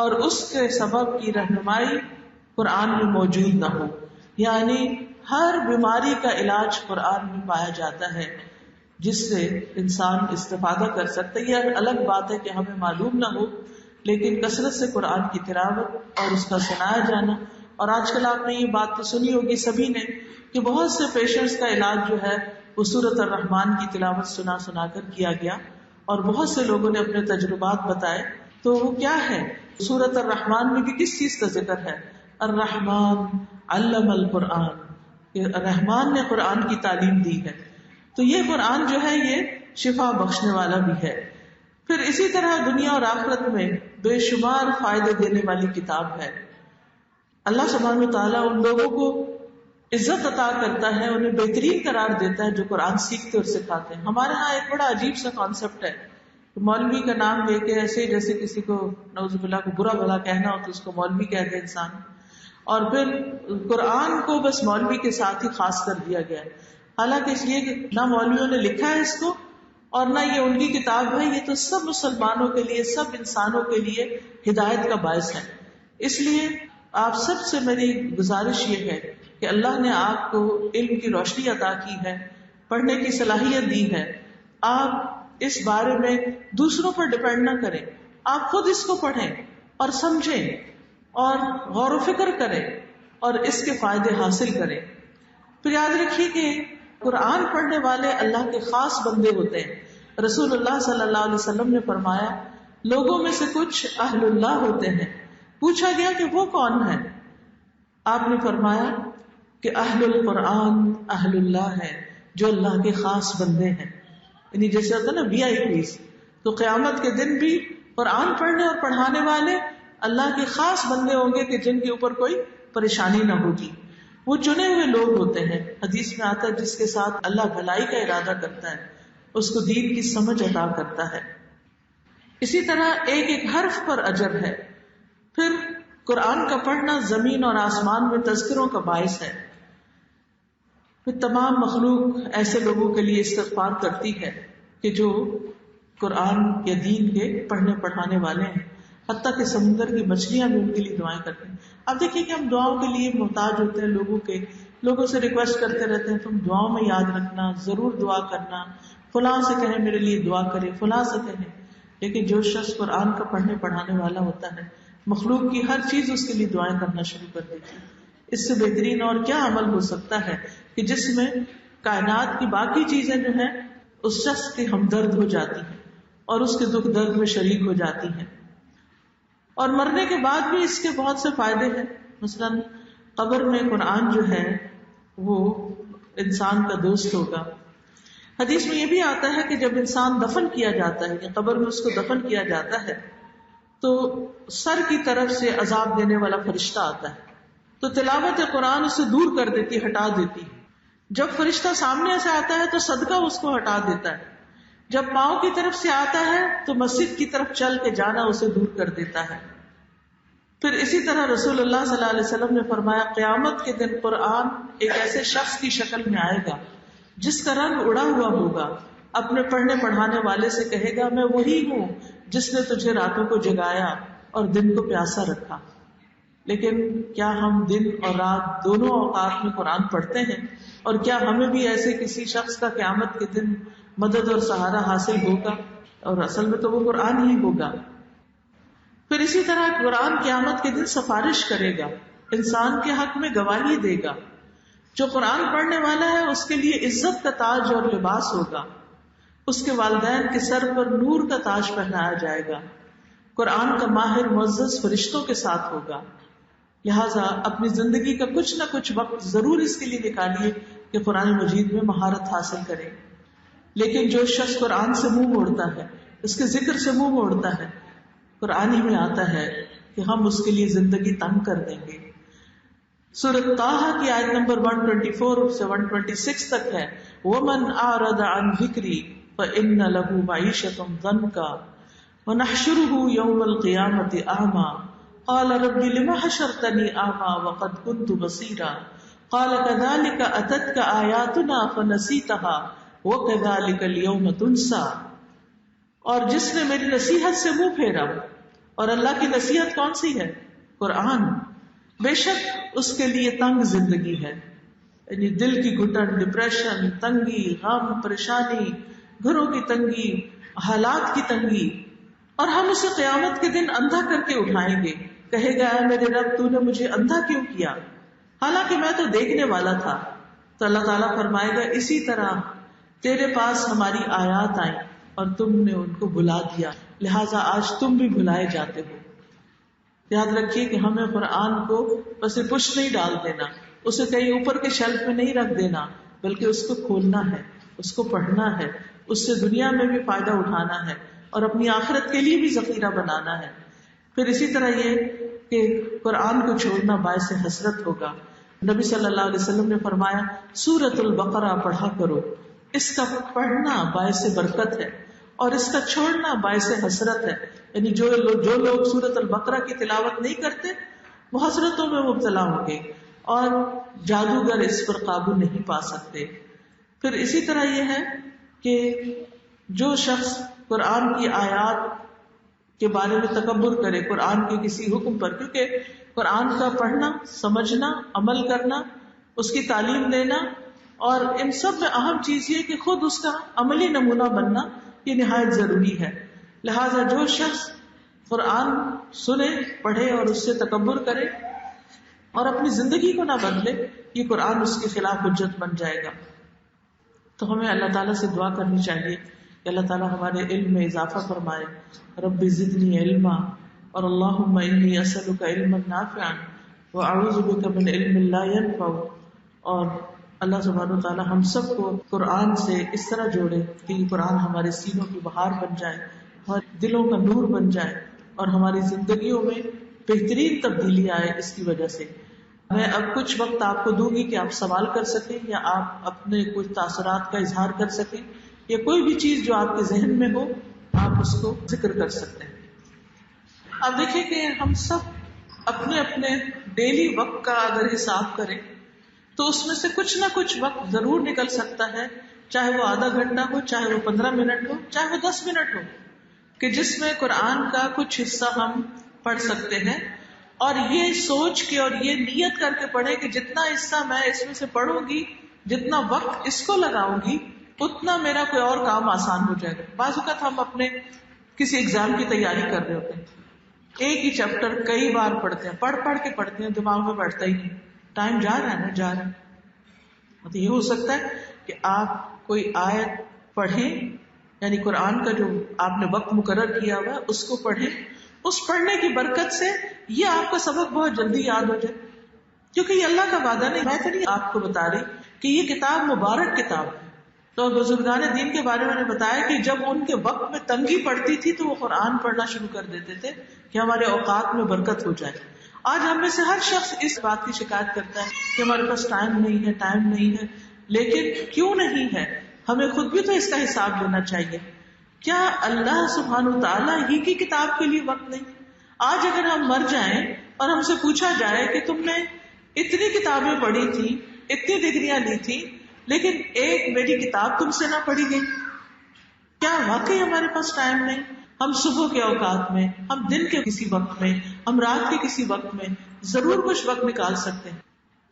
اور اس کے سبب کی رہنمائی قرآن میں موجود نہ ہو. یعنی ہر بیماری کا علاج قرآن میں پایا جاتا ہے جس سے انسان استفادہ کر سکتا ہے. یہ الگ بات ہے کہ ہمیں معلوم نہ ہو، لیکن کثرت سے قرآن کی تلاوت اور اس کا سنایا جانا. اور آج کل آپ نے یہ بات تو سنی ہوگی سبھی نے کہ بہت سے پیشنٹس کا علاج جو ہے وہ سورۃ الرحمن کی تلاوت سنا سنا کر کیا گیا، اور بہت سے لوگوں نے اپنے تجربات بتائے. تو وہ کیا ہے؟ سورۃ الرحمن میں بھی کس چیز کا ذکر ہے؟ الرحمن علم القرآن، کہ رحمان نے قرآن کی تعلیم دی ہے. تو یہ قرآن جو ہے یہ شفا بخشنے والا بھی ہے. پھر اسی طرح دنیا اور آخرت میں بے شمار فائدے دینے والی کتاب ہے. اللہ سبحانہ وتعالیٰ ان لوگوں کو عزت عطا کرتا ہے، انہیں بہترین قرار دیتا ہے جو قرآن سیکھتے اور سکھاتے ہیں. ہمارے ہاں ایک بڑا عجیب سا کانسیپٹ ہے، مولوی کا نام لے کے ایسے جیسے کسی کو نعوذ باللہ کو برا بھلا کہنا ہو تو اس کو مولوی کہہ دے انسان، اور پھر قرآن کو بس مولوی کے ساتھ ہی خاص کر دیا گیا ہے. حالانکہ اس لیے کہ نہ مولویوں نے لکھا ہے اس کو اور نہ یہ ان کی کتاب ہے، یہ تو سب مسلمانوں کے لیے، سب انسانوں کے لیے ہدایت کا باعث ہے. اس لیے آپ سب سے میری گزارش یہ ہے کہ اللہ نے آپ کو علم کی روشنی عطا کی ہے، پڑھنے کی صلاحیت دی ہے. آپ اس بارے میں دوسروں پر ڈپینڈ نہ کریں، آپ خود اس کو پڑھیں اور سمجھیں اور غور و فکر کریں اور اس کے فائدے حاصل کریں. پھر یاد رکھیے کہ قرآن پڑھنے والے اللہ کے خاص بندے ہوتے ہیں. رسول اللہ صلی اللہ علیہ وسلم نے فرمایا لوگوں میں سے کچھ اہل اللہ ہوتے ہیں. پوچھا گیا کہ وہ کون ہے؟ آپ نے فرمایا کہ اہل القرآن اہل اللہ ہے، جو اللہ کے خاص بندے ہیں. یعنی جیسے ہوتا ہے نا VIP، تو قیامت کے دن بھی قرآن پڑھنے اور پڑھانے والے اللہ کے خاص بندے ہوں گے کہ جن کے اوپر کوئی پریشانی نہ ہوگی. وہ چنے ہوئے لوگ ہوتے ہیں. حدیث میں آتا ہے جس کے ساتھ اللہ بھلائی کا ارادہ کرتا ہے اس کو دین کی سمجھ عطا کرتا ہے. اسی طرح ایک ایک حرف پر اجر ہے. پھر قرآن کا پڑھنا زمین اور آسمان میں تذکروں کا باعث ہے. پھر تمام مخلوق ایسے لوگوں کے لیے استغفار کرتی ہے کہ جو قرآن یا دین کے پڑھنے پڑھانے والے ہیں. حتیٰ کہ سمندر کی مچھلیاں بھی ان کے لیے دعائیں کرتے ہیں. اب دیکھیے کہ ہم دعاؤں کے لیے محتاج ہوتے ہیں، لوگوں سے ریکویسٹ کرتے رہتے ہیں تم دعاؤں میں یاد رکھنا، ضرور دعا کرنا، فلاں سے کہیں میرے لیے دعا کرے، فلاں سے کہیں. لیکن جو شخص قرآن کا پڑھنے پڑھانے والا ہوتا ہے مخلوق کی ہر چیز اس کے لیے دعائیں کرنا شروع کر دیتی ہے. اس سے بہترین اور کیا عمل ہو سکتا ہے کہ جس میں کائنات کی باقی چیزیں جو ہیں اس شخص کی ہمدرد ہو جاتی ہیں اور اس کے دکھ درد میں شریک ہو جاتی ہیں. اور مرنے کے بعد بھی اس کے بہت سے فائدے ہیں. مثلا قبر میں قرآن جو ہے وہ انسان کا دوست ہوگا. حدیث میں یہ بھی آتا ہے کہ جب انسان دفن کیا جاتا ہے یا قبر میں اس کو دفن کیا جاتا ہے تو سر کی طرف سے عذاب دینے والا فرشتہ آتا ہے، تو تلاوت قرآن اسے دور کر دیتی، ہٹا دیتی. جب فرشتہ سامنے سے آتا ہے تو صدقہ اس کو ہٹا دیتا ہے. جب پاؤں کی طرف سے آتا ہے تو مسجد کی طرف چل کے جانا اسے دور کر دیتا ہے. پھر اسی طرح رسول اللہ صلی اللہ علیہ وسلم نے فرمایا قیامت کے دن قرآن ایک ایسے شخص کی شکل میں آئے گا جس کا رنگ اڑا ہوا ہوگا، اپنے پڑھنے پڑھانے والے سے کہے گا میں وہی ہوں جس نے تجھے راتوں کو جگایا اور دن کو پیاسا رکھا. لیکن کیا ہم دن اور رات دونوں اوقات میں قرآن پڑھتے ہیں؟ اور کیا ہمیں بھی ایسے کسی شخص کا قیامت کے دن مدد اور سہارا حاصل ہوگا؟ اور اصل میں تو وہ قرآن ہی ہوگا. پھر اسی طرح قرآن قیامت کے دن سفارش کرے گا، انسان کے حق میں گواہی دے گا. جو قرآن پڑھنے والا ہے اس کے لیے عزت کا تاج اور لباس ہوگا. اس کے والدین کے سر پر نور کا تاج پہنایا جائے گا. قرآن کا ماہر معزز فرشتوں کے ساتھ ہوگا. لہٰذا اپنی زندگی کا کچھ نہ کچھ وقت ضرور اس کے لیے نکالیے کہ قرآن مجید میں مہارت حاصل کریں. لیکن جو شخص قرآن سے منہ موڑتا ہے، اس کے ذکر سے منہ موڑتا ہے، قرآن ہی میں آتا ہے کہ ہم اس کے لیے زندگی تنگ کر دیں گے. سورۃ طٰہٰ کی آیت نمبر 124 سے 126 تک ہے وَمَنْ أَعْرَضَ عَنْ ذِكْرِي فَإِنَّ لَهُ مَعِيشَةً ضَنْكًا وَنَحْشُرُهُ يَوْمَ الْقِيَامَةِ أَعْمَىٰ قَالَ رَبِّ لِمَ حَشَرْتَنِي أَعْمَىٰ وَقَدْ كُنْتُ بَصِيرًا قَالَ كَذَٰلِكَ أَتَتْكَ آيَاتُنَا فَنَسِيتَهَا وَكَذَٰلِكَ الْيَوْمَ تُنسَىٰ. اور جس نے میری نصیحت سے منہ پھیرا، اور اللہ کی نصیحت کون سی ہے؟ قرآن. بے شک اس کے لیے تنگ زندگی ہے، یعنی دل کی گھٹن، ڈپریشن، تنگی، غم، پریشانی، گھروں کی تنگی، حالات کی تنگی، اور ہم اسے قیامت کے دن اندھا کر کے اٹھائیں گے. کہے گا اے میرے رب تو نے مجھے اندھا کیوں کیا، حالانکہ میں تو دیکھنے والا تھا. تو اللہ تعالیٰ فرمائے گا اسی طرح تیرے پاس ہماری آیات آئیں اور تم نے ان کو بھلا دیا، لہٰذا آج تم بھی بھلائے جاتے ہو. یاد رکھیے کہ ہمیں قرآن کو بس پش نہیں ڈال دینا، اسے کہیں اوپر کے شیلف میں نہیں رکھ دینا، بلکہ اس کو کھولنا ہے، اس کو پڑھنا ہے، اس سے دنیا میں بھی فائدہ اٹھانا ہے اور اپنی آخرت کے لیے بھی ذخیرہ بنانا ہے. پھر اسی طرح یہ کہ قرآن کو چھوڑنا باعث حسرت ہوگا. نبی صلی اللہ علیہ وسلم نے فرمایا سورۃ البقرہ پڑھا کرو، اس کا پڑھنا باعث برکت ہے اور اس کا چھوڑنا باعث حسرت ہے. یعنی جو لوگ سورۃ البقرہ کی تلاوت نہیں کرتے وہ حسرتوں میں مبتلا ہوں گے اور جادوگر اس پر قابو نہیں پا سکتے. پھر اسی طرح یہ ہے کہ جو شخص قرآن کی آیات کے بارے میں تکبر کرے، قرآن کے کسی حکم پر، کیونکہ قرآن کا پڑھنا، سمجھنا، عمل کرنا، اس کی تعلیم لینا اور ان سب میں اہم چیز یہ کہ خود اس کا عملی نمونہ بننا یہ نہایت ضروری ہے. لہذا جو شخص قرآن سنے، پڑھے اور اس سے تکبر کرے اور اپنی زندگی کو نہ بدلے، یہ قرآن اس کے خلاف حجت بن جائے گا. تو ہمیں اللہ تعالیٰ سے دعا کرنی چاہیے کہ اللہ تعالیٰ ہمارے علم میں اضافہ فرمائے. رب زدنی علما، اور اللہم انی اسألک علما نافعا واعوذ بک من علم لا ينفع. اور اللہ سبحانہ و تعالیٰ ہم سب کو قرآن سے اس طرح جوڑے کہ یہ قرآن ہمارے سینوں کی بہار بن جائے، ہمارے دلوں کا نور بن جائے اور ہماری زندگیوں میں بہترین تبدیلی آئے اس کی وجہ سے. میں اب کچھ وقت آپ کو دوں گی کہ آپ سوال کر سکیں یا آپ اپنے کچھ تاثرات کا اظہار کر سکیں یا کوئی بھی چیز جو آپ کے ذہن میں ہو آپ اس کو ذکر کر سکتے ہیں. اب دیکھیں کہ ہم سب اپنے اپنے ڈیلی وقت کا اگر حساب کریں تو اس میں سے کچھ نہ کچھ وقت ضرور نکل سکتا ہے، چاہے وہ آدھا گھنٹہ ہو، چاہے وہ 15 منٹ ہو، چاہے وہ 10 منٹ ہو، کہ جس میں قرآن کا کچھ حصہ ہم پڑھ سکتے ہیں. اور یہ سوچ کے اور یہ نیت کر کے پڑھیں کہ جتنا حصہ میں اس میں سے پڑھوں گی، جتنا وقت اس کو لگاؤں گی، اتنا میرا کوئی اور کام آسان ہو جائے گا. بعض اوقات ہم اپنے کسی ایگزام کی تیاری کر رہے ہوتے ہیں، ایک ہی چیپٹر کئی بار پڑھتے ہیں، پڑھ کے پڑھتے ہیں، دماغ میں بیٹھتا ہی نہیں، ٹائم جا رہا ہے نا، جا رہا ہے. تو یہ ہو سکتا ہے کہ آپ کوئی آیت پڑھیں، یعنی قرآن کا جو آپ نے وقت مقرر کیا ہوا ہے اس کو پڑھیں، اس پڑھنے کی برکت سے یہ آپ کا سبق بہت جلدی یاد ہو جائے. کیونکہ یہ اللہ کا وعدہ نہیں، میں تو نہیں آپ کو بتا رہی کہ یہ کتاب مبارک کتاب ہے. تو بزرگان دین کے بارے میں نے بتایا کہ جب ان کے وقت میں تنگی پڑتی تھی تو وہ قرآن پڑھنا شروع کر دیتے تھے کہ ہمارے اوقات میں برکت ہو جائے. آج ہم میں سے ہر شخص اس بات کی شکایت کرتا ہے کہ ہمارے پاس ٹائم نہیں ہے. لیکن کیوں نہیں ہے؟ ہمیں خود بھی تو اس کا حساب لینا چاہیے. کیا اللہ سبحانہ وتعالیٰ ہی کی کتاب کے لیے وقت نہیں؟ آج اگر ہم مر جائیں اور ہم سے پوچھا جائے کہ تم نے اتنی کتابیں پڑھی تھی، اتنی ڈگریاں لی تھی، لیکن ایک میری کتاب تم سے نہ پڑھی گئی، کیا واقعی ہمارے پاس ٹائم نہیں؟ ہم صبح کے اوقات میں، ہم دن کے کسی وقت میں، ہم رات کے کسی وقت میں ضرور کچھ وقت نکال سکتے ہیں.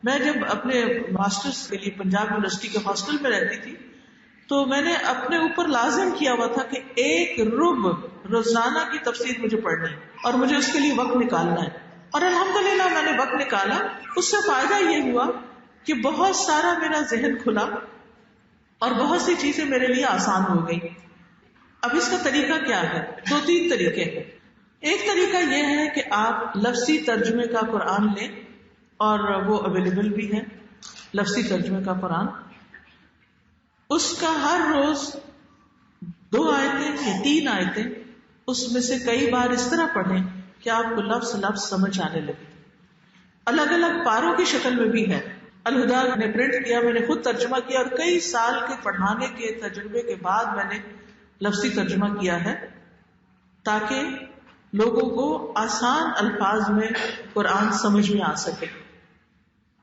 میں جب اپنے ماسٹرز کے لیے پنجاب یونیورسٹی کے ہاسٹل میں رہتی تھی تو میں نے اپنے اوپر لازم کیا ہوا تھا کہ 1 ربع روزانہ کی تفسیر مجھے پڑھنی ہے اور مجھے اس کے لیے وقت نکالنا ہے. اور الحمدللہ میں نے وقت نکالا. اس سے فائدہ یہ ہوا کہ بہت سارا میرا ذہن کھلا اور بہت سی چیزیں میرے لیے آسان ہو گئی. اب اس کا طریقہ کیا ہے؟ 2-3 طریقے ہیں. ایک طریقہ یہ ہے کہ آپ لفظی ترجمے کا قرآن لیں، اور وہ اویلیبل بھی ہے لفظی ترجمے کا قرآن. اس کا ہر روز 2 آیتیں یا 3 آیتیں اس میں سے کئی بار اس طرح پڑھیں کہ آپ کو لفظ سمجھ آنے لگے. الگ الگ پاروں کی شکل میں بھی ہے. الہدا نے پرنٹ کیا، میں نے خود ترجمہ کیا اور کئی سال کے پڑھانے کے تجربے کے بعد میں نے لفظی ترجمہ کیا ہے تاکہ لوگوں کو آسان الفاظ میں قرآن سمجھ میں آ سکے.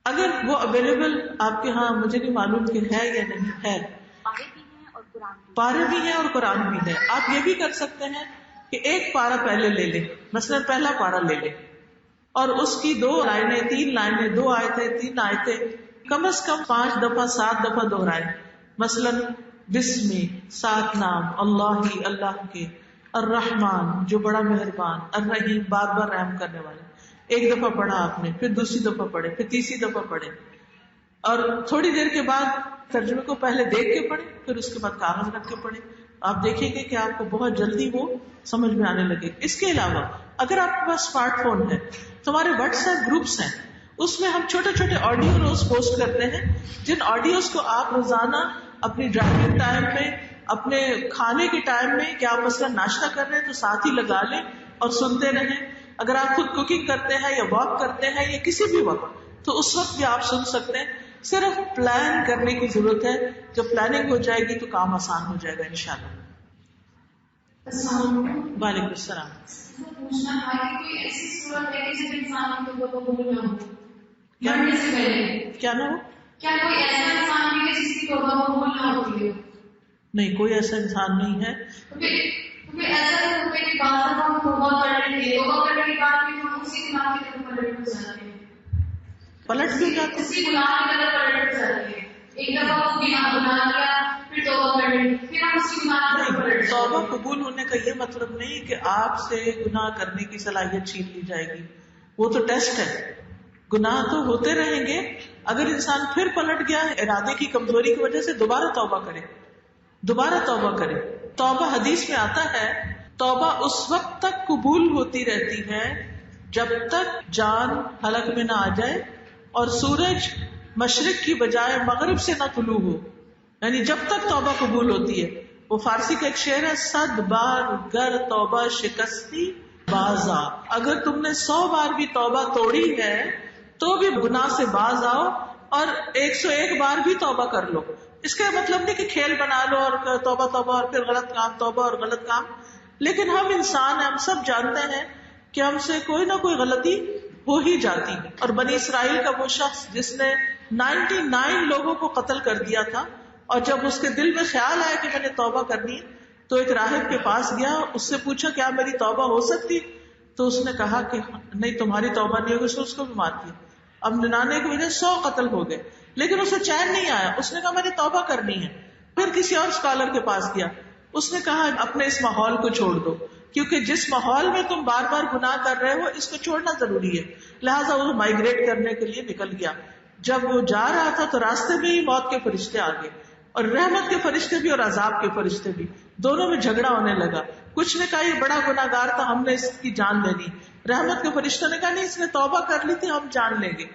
اگر وہ اویلیبل آپ کے ہاں، مجھے نہیں معلوم کہ ہے یا نہیں ہے، پارے بھی ہیں اور قرآن بھی ہے. آپ یہ بھی کر سکتے ہیں کہ ایک پارا پہلے لے لیں، مثلا پہلا پارا لے لیں اور اس کی 2 لائنیں 3 لائنیں 2 آیتیں 3 آیتیں کم از کم 5 دفعہ 7 دفعہ دہرائے. مثلا بسمی 7 نام اللہ ہی اللہ کے، الرحمن جو بڑا مہربان، الرحیم بار بار رحم کرنے والے. ایک دفعہ پڑھا آپ نے، پھر دوسری دفعہ پڑھے، پھر تیسری دفعہ پڑھے، اور تھوڑی دیر کے بعد ترجمے کو پہلے دیکھ کے پڑھے، پھر اس کے بعد کاغذ رکھ کے پڑھے. آپ دیکھیں گے کہ آپ کو بہت جلدی وہ سمجھ میں آنے لگے. اس کے علاوہ اگر آپ کے پاس اسمارٹ فون ہے تو ہمارے واٹس ایپ گروپس ہیں، اس میں ہم چھوٹے چھوٹے آڈیو روز پوسٹ کرتے ہیں، جن آڈیوز کو آپ روزانہ اپنی ڈرائیونگ ٹائم میں، اپنے کھانے کے ٹائم میں، کہ آپ مثلا ناشتہ کر رہے ہیں تو ساتھ ہی لگا لیں اور سنتے رہیں. اگر آپ خود کوکنگ کرتے ہیں یا واک کرتے ہیں یا کسی بھی وقت، تو اس وقت بھی آپ سن سکتے ہیں. صرف پلان کرنے کی ضرورت ہے. جب پلاننگ ہو جائے گی تو کام آسان ہو جائے گا انشاءاللہ. وعلیکم السلام. پوچھنا تھا کہ کوئی ایسی صورت ہے کہ جب انسان کو قبول نہ ہو مرنے سے پہلے، کیا نہ ہو؟ کیا کوئی ایسا انسان بھی ہے جس کی توبہ قبول نہ ہوتی ہے؟ نہیں، کوئی ایسا انسان نہیں ہے. کیونکہ ایسا ہوتا ہے کہ بعض دفعہ ہم توبہ کرنے کے بعد بھی ہم اسی گناہ کی طرف پلٹ جاتے ہیں. پلٹ کیوں جاتے ہیں؟ اسی گناہ کی طرف پلٹ جاتے ہیں. ایک دفعہ وہ گناہ کیا، پھر توبہ کر لی، پھر ہم اسی گناہ کی طرف پلٹ جاتے ہیں. توبہ قبول ہونے کا یہ مطلب نہیں کہ آپ سے گناہ کرنے کی صلاحیت چھین لی جائے گی. وہ تو ٹیسٹ ہے. گناہ تو ہوتے رہیں گے. اگر انسان پھر پلٹ گیا ہے ارادے کی کمزوری کی وجہ سے، دوبارہ توبہ کرے، دوبارہ توبہ کرے. توبہ حدیث میں آتا ہے توبہ اس وقت تک قبول ہوتی رہتی ہے جب تک جان حلق میں نہ آ جائے اور سورج مشرق کی بجائے مغرب سے نہ طلوع ہو. یعنی جب تک توبہ قبول ہوتی ہے. وہ فارسی کا ایک شعر ہے، 100 بار گر توبہ شکستی باز آ. اگر تم نے 100 بار بھی توبہ توڑی ہے تو بھی گناہ سے باز آؤ اور 101 بار بھی توبہ کر لو. اس کا مطلب نہیں کہ کھیل بنا لو اور توبہ توبہ اور پھر غلط کام، توبہ اور غلط کام. لیکن ہم انسان ہیں، ہم سب جانتے ہیں کہ ہم سے کوئی نہ کوئی غلطی ہو ہی جاتی. اور بنی اسرائیل کا وہ شخص جس نے 99 لوگوں کو قتل کر دیا تھا، اور جب اس کے دل میں خیال آیا کہ میں نے توبہ کرنی ہے تو ایک راہب کے پاس گیا، اس سے پوچھا کیا میری توبہ ہو سکتی؟ تو اس نے کہا کہ نہیں، تمہاری توبہ نہیں ہوگی. اس کو بھی مار دیا. اب 99 کی وجہ 100 قتل ہو گئے، لیکن اسے چین نہیں آیا. اس نے کہا میں نے توبہ کرنی ہے. پھر کسی اور اسکالر کے پاس گیا، اس نے کہا اپنے اس ماحول کو چھوڑ دو، کیونکہ جس ماحول میں تم بار بار گناہ کر رہے ہو اس کو چھوڑنا ضروری ہے. لہٰذا وہ مائگریٹ کرنے کے لیے نکل گیا. جب وہ جا رہا تھا تو راستے میں ہی موت کے فرشتے آ گئے، اور رحمت کے فرشتے بھی اور عذاب کے فرشتے بھی، دونوں میں جھگڑا ہونے لگا. کچھ نے کہا یہ بڑا گناہ گار تھا، ہم نے اس کی جان لینی. رحمت کے فرشتوں نے کہا نہیں، اس نے توبہ کر لی تھی، ہم جان لیں گے.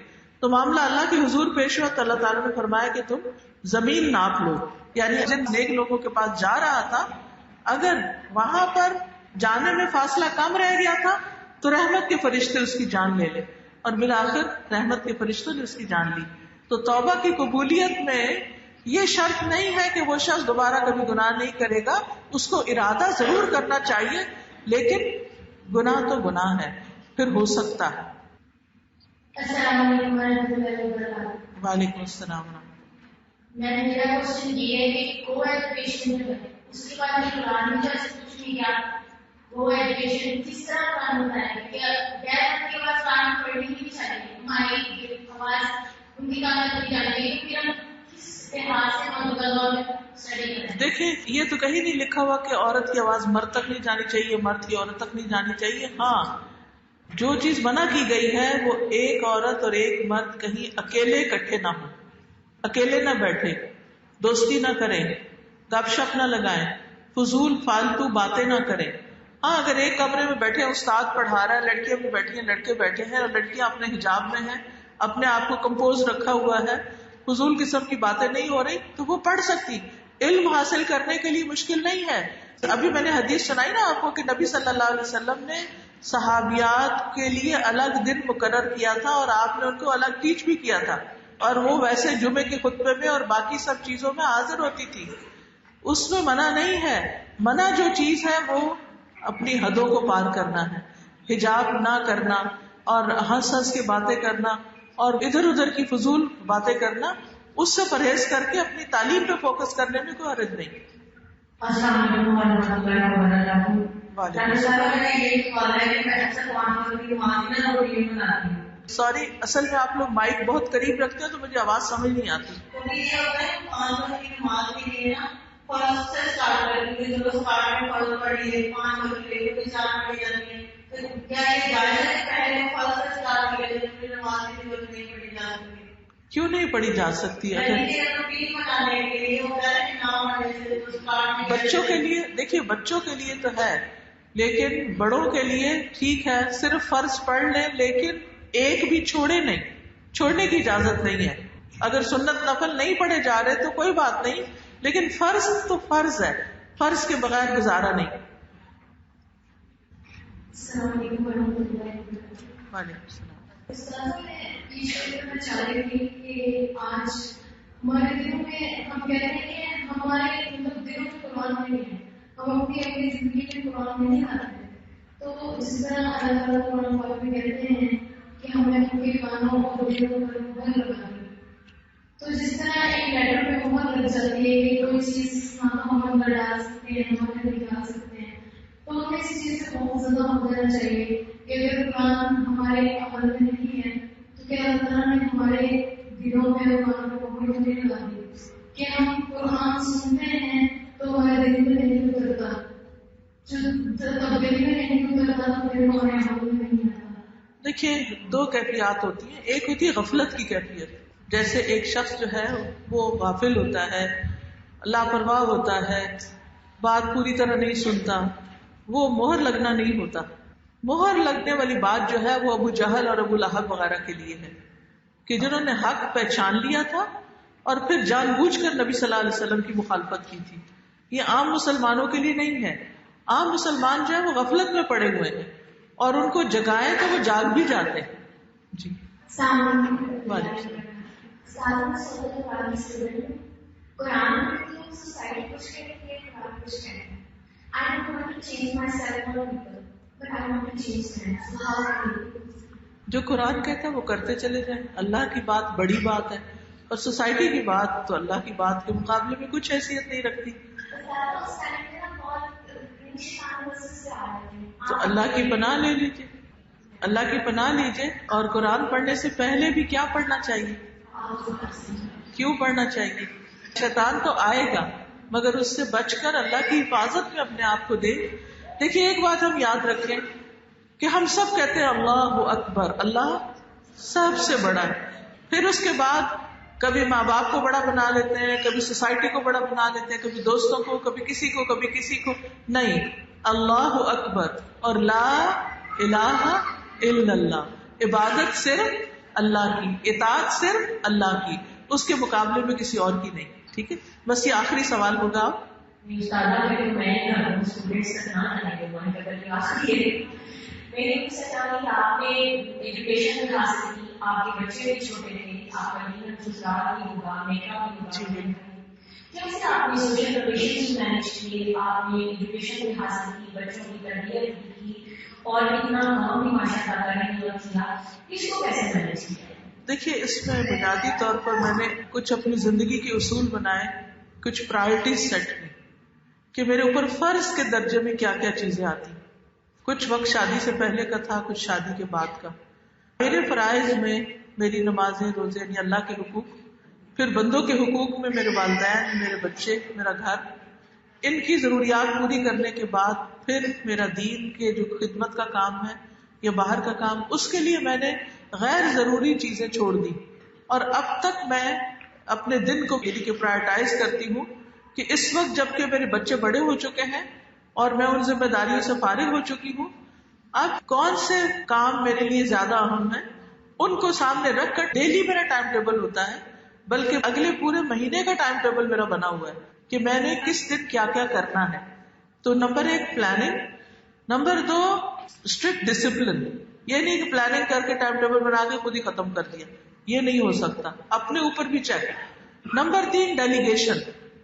تو معاملہ اللہ کے حضور پیش ہوا تو اللہ تعالیٰ نے فرمایا کہ تم زمین ناپ لو. یعنی جن نیک لوگوں کے پاس جا رہا تھا، اگر وہاں پر جانے میں فاصلہ کم رہ گیا تھا تو رحمت کے فرشتے اس کی جان لے لے، اور بالآخر رحمت کے فرشتوں نے اس کی جان لی. تو توبہ کی قبولیت میں یہ شرط نہیں ہے کہ وہ شخص دوبارہ کبھی گناہ نہیں کرے گا. اس کو ارادہ ضرور کرنا چاہیے، لیکن گناہ تو گناہ ہے، پھر ہو سکتا ہے. السلام علیکم ورحمۃ اللہ وبرکاتہ. وعلیکم السلام. میرا کوشچن یہ ہے کہ کو ایجوکیشن جو ہے اس کے بعد میں قرآن میں جیسے کچھ نہیں کیا، کو ایجوکیشن کس طرح قرآن ہوتا ہے کہ غیر کے بعد قرآن پڑھنی نہیں چاہیے، ہماری آواز ان کی کام کرنی چاہیے، پھر ہم کس لحاظ سے مطلب اسٹڈی کریں. دیکھیں یہ تو کہیں نہیں لکھا ہوا کہ عورت کی آواز مرد تک نہیں جانی چاہیے، مرد کی عورت تک نہیں جانی چاہیے. ہاں جو چیز منع کی گئی ہے وہ ایک عورت اور ایک مرد کہیں اکیلے اکٹھے نہ ہوں، اکیلے نہ بیٹھے، دوستی نہ کریں، گپ شپ نہ لگائیں، فضول فالتو باتیں نہ کریں. ہاں اگر ایک کمرے میں بیٹھے استاد پڑھا رہا ہے، لڑکیاں بھی بیٹھی ہیں، لڑکے بیٹھے ہیں، اور لڑکیاں اپنے حجاب میں ہیں، اپنے آپ کو کمپوز رکھا ہوا ہے، فضول قسم کی باتیں نہیں ہو رہی، تو وہ پڑھ سکتی. علم حاصل کرنے کے لیے مشکل نہیں ہے. ابھی میں نے حدیث سنائی نا آپ کو کہ نبی صلی اللہ علیہ وسلم نے صحابیات کے لیے الگ دن مقرر کیا تھا اور آپ نے ان کو الگ ٹیچ بھی کیا تھا، اور وہ ویسے جمعے کے خطبے میں اور باقی سب چیزوں میں حاضر ہوتی تھی. اس میں منع نہیں ہے. منع جو چیز ہے وہ اپنی حدوں کو پار کرنا ہے، حجاب نہ کرنا اور ہنس ہنس کے باتیں کرنا اور ادھر ادھر کی فضول باتیں کرنا، اس سے پرہیز کر کے اپنی تعلیم پہ فوکس کرنے میں کوئی حرج نہیں. السلام علیکم ورحمۃ اللہ وبرکاتہ. سوری، اصل میں آپ لوگ مائک بہت قریب رکھتے ہیں تو مجھے آواز سمجھ نہیں آتی. کیوں نہیں پڑھی جا سکتی؟ بچوں کے لیے دیکھیے، بچوں کے لیے تو ہے، لیکن بڑوں کے لیے ٹھیک ہے، صرف فرض پڑھ لیں، لیکن ایک بھی چھوڑے نہیں، چھوڑنے کی اجازت نہیں ہے. اگر سنت نفل نہیں پڑھے جا رہے تو کوئی بات نہیں، لیکن فرض تو فرض ہے، فرض کے بغیر گزارا نہیں. السلام علیکم ورحمۃ اللہ وبرکاتہ. وعلیکم السلام. میں یہ کرنا چاہ رہی تھی کہ آج ہمارے دلوں میں ہم کہتے ہیں کہ ہمارے دلوں میں قرآن نہیں ہے، ہم اپنی زندگی میں قرآن نہیں لاتے ہیں. تو جس طرح اللہ تعالیٰ قرآن پاک میں کہتے ہیں کہ ہم نے اپنے کانوں اور دلوں پر مہر لگا دی، تو جس طرح ایک لیٹر پہ مہر لگ جاتی ہے کہ کوئی چیز نہ تو ہم اندر ڈال سکتے ہیں نہ ہم نکال سکتے ہیں، تو ہمیں اس چیز سے بہت زیادہ ہو جانا چاہیے کہ اگر قرآن ہمارے عمل میں نہیں ہے تو کیا اللہ تعالیٰ نے ہمارے دلوں میں اور قرآن کو مہر نہیں لگا دی کہ ہم قرآن سنتے ہیں تو ہمارے دل میں نہیں اترتا، جب دل میں نہیں اترتا تو پھر ہمارے عمل میں نہیں آتا. دیکھیے، دو کیفیات ہوتی ہیں. ایک ہوتی ہے غفلت کی کیفیت، جیسے ایک شخص جو ہے وہ غافل ہوتا ہے، لاپرواہ ہوتا ہے، بات پوری طرح نہیں سنتا، وہ مہر لگنا نہیں ہوتا. مہر لگنے والی بات جو ہے وہ ابو جہل اور ابو لہب وغیرہ کے لیے ہے کہ جنہوں نے حق پہچان لیا تھا اور پھر جان بوجھ کر نبی صلی اللہ علیہ وسلم کی مخالفت کی تھی. یہ عام مسلمانوں کے لیے نہیں ہے. عام مسلمان جو ہے وہ غفلت میں پڑے ہوئے ہیں اور ان کو جگائیں تو وہ جاگ بھی جاتے ہیں. جی قرآن تو سوسائٹی کچھ کہتی ہے، قرآن کچھ کہتی ہے. I don't want to change myself or people, but I want to change them. So how can you? جو قرآن کہتا ہے وہ کرتے چلے جائیں. اللہ کی بات بڑی بات ہے اور سوسائٹی کی بات تو اللہ کی بات کے مقابلے میں کچھ حیثیت نہیں رکھتی. تو اللہ کی پناہ لے لیجیے، اللہ کی پناہ لیجیے. اور قرآن پڑھنے سے پہلے بھی کیا پڑھنا چاہیے؟ کیوں پڑھنا چاہیے؟ شیطان تو آئے گا مگر اس سے بچ کر اللہ کی حفاظت میں اپنے آپ کو دے. دیکھیے، ایک بات ہم یاد رکھیں کہ ہم سب کہتے ہیں اللہ اکبر، اللہ سب سے بڑا ہے. پھر اس کے بعد کبھی ماں باپ کو بڑا بنا لیتے ہیں، کبھی سوسائٹی کو بڑا بنا لیتے ہیں، کبھی دوستوں کو، کبھی کسی کو، کبھی کسی کو. نہیں، اللہ اکبر اور لا الہ الا اللہ. عبادت صرف اللہ کی، اطاعت صرف اللہ کی، اس کے مقابلے میں کسی اور کی نہیں. ٹھیک ہے، بس یہ آخری سوال ہوگا. آپ نے ایجوکیشن حاصل کی، آپ کے بچے بھی چھوٹے تھے، آپ کا سسرال بھی ہوگا، میکا بھی ہوگا، کیسے آپ نے سوشل ریلیشنز مینیج کیے، آپ نے ایجوکیشن بھی حاصل کی، بچوں کی تربیت بھی کی اور اتنا کام بھی ماشاء اللہ کرنے کیا، اس کو کیسے مینیج کیا؟ دیکھیے، اس میں بنیادی طور پر میں نے کچھ اپنی زندگی کے اصول بنائے، کچھ پرائرٹیز سیٹ کی کہ میرے اوپر فرض کے درجے میں کیا کیا چیزیں آتی. کچھ وقت شادی سے پہلے کا تھا، کچھ شادی کے بعد کا. میرے فرائض میں میری نمازیں، روزے، یعنی اللہ کے حقوق، پھر بندوں کے حقوق میں میرے والدین، میرے بچے، میرا گھر، ان کی ضروریات پوری کرنے کے بعد پھر میرا دین کے جو خدمت کا کام ہے یا باہر کا کام، اس کے لیے میں نے غیر ضروری چیزیں چھوڑ دی. اور اب تک میں اپنے دن کو پرائرٹائز کرتی ہوں کہ اس وقت جب کہ میرے بچے بڑے ہو چکے ہیں اور میں ان ذمہ داریوں سے فارغ ہو چکی ہوں، اب کون سے کام میرے لیے زیادہ اہم ہیں ان کو سامنے رکھ کر ڈیلی میرا ٹائم ٹیبل ہوتا ہے، بلکہ اگلے پورے مہینے کا ٹائم ٹیبل میرا بنا ہوا ہے کہ میں نے کس دن کیا کیا کرنا ہے. تو number 1 planning, number 2 strict discipline. یہ نہیں کہ پلاننگ کر کے ٹائم ٹیبل بنا کے خود ہی ختم کر دیا، یہ نہیں ہو سکتا، اپنے اوپر بھی چیک. Number 3 delegation.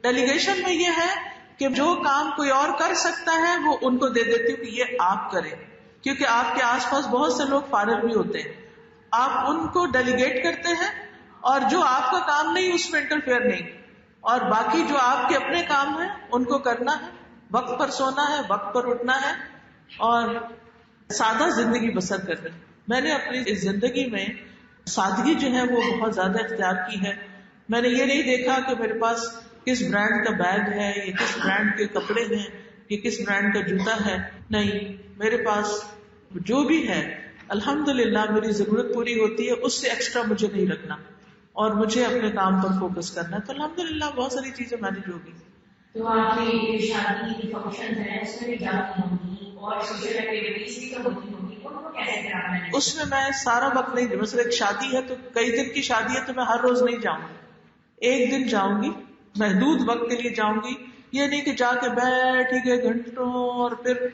ڈیلیگیشن میں یہ ہے کہ جو کام کوئی اور کر سکتا ہے وہ ان کو دے دیتی ہوں کہ یہ آپ کریں، کیونکہ آپ کے آس پاس بہت سے لوگ فارغ بھی ہوتے ہیں. آپ ان کو ڈیلیگیٹ کرتے ہیں اور جو آپ کا کام نہیں اس میں انٹرفیئر نہیں، اور باقی جو آپ کے اپنے کام ہیں ان کو کرنا ہے. وقت پر سونا ہے، وقت پر اٹھنا ہے، اور سادہ زندگی بسر کرنا. میں نے اپنی اس زندگی میں سادگی جو ہے وہ بہت زیادہ اختیار کی ہے. میں نے یہ نہیں دیکھا کہ میرے پاس کس برانڈ کا بیگ ہے یا کس برانڈ کے کپڑے ہیں یا کس برانڈ کا جوتا ہے. نہیں، میرے پاس جو بھی ہے الحمدللہ میری ضرورت پوری ہوتی ہے، اس سے ایکسٹرا مجھے نہیں رکھنا اور مجھے اپنے کام پر فوکس کرنا ہے. تو الحمدللہ بہت ساری چیزیں مینیج ہو گئی. تو آپ کی شادی فنکشن ہے اس میں بھی جاتی ہوں گی اور سوشل ایکٹیویٹیز بھی تو ہوتی ہوں گی، ان کو کیسے کرنا ہے؟ اس میں میں سارا وقت نہیں، مثلا ایک شادی ہے تو کئی دن کی شادی ہے تو میں ہر روز نہیں جاؤں گی، ایک دن جاؤں گی، محدود وقت کے لیے جاؤں گی. یہ نہیں کہ جا کے بیٹھ گئے گھنٹوں اور پھر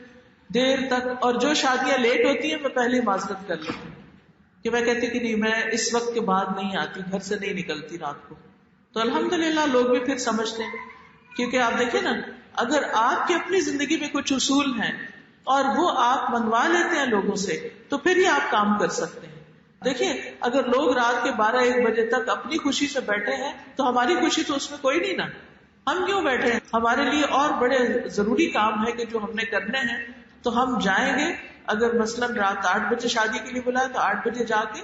دیر تک. اور جو شادیاں لیٹ ہوتی ہیں میں پہلے معذرت کر لیتی ہوں کہ میں کہتی کہ نہیں میں اس وقت کے بعد نہیں آتی، گھر سے نہیں نکلتی رات کو. تو الحمدللہ لوگ بھی پھر سمجھتے ہیں، کیونکہ آپ دیکھیں نا اگر آپ کی اپنی زندگی میں کچھ اصول ہیں اور وہ آپ منوا لیتے ہیں لوگوں سے تو پھر ہی آپ کام کر سکتے ہیں. دیکھیں اگر لوگ رات کے 12-1 بجے تک اپنی خوشی سے بیٹھے ہیں تو ہماری خوشی تو اس میں کوئی نہیں نا. ہم کیوں بیٹھے ہیں؟ ہمارے لیے اور بڑے ضروری کام ہے کہ جو ہم نے کرنے ہیں تو ہم جائیں گے. اگر مثلاً رات 8 بجے شادی کے لیے بلایا تو 8 بجے جا کے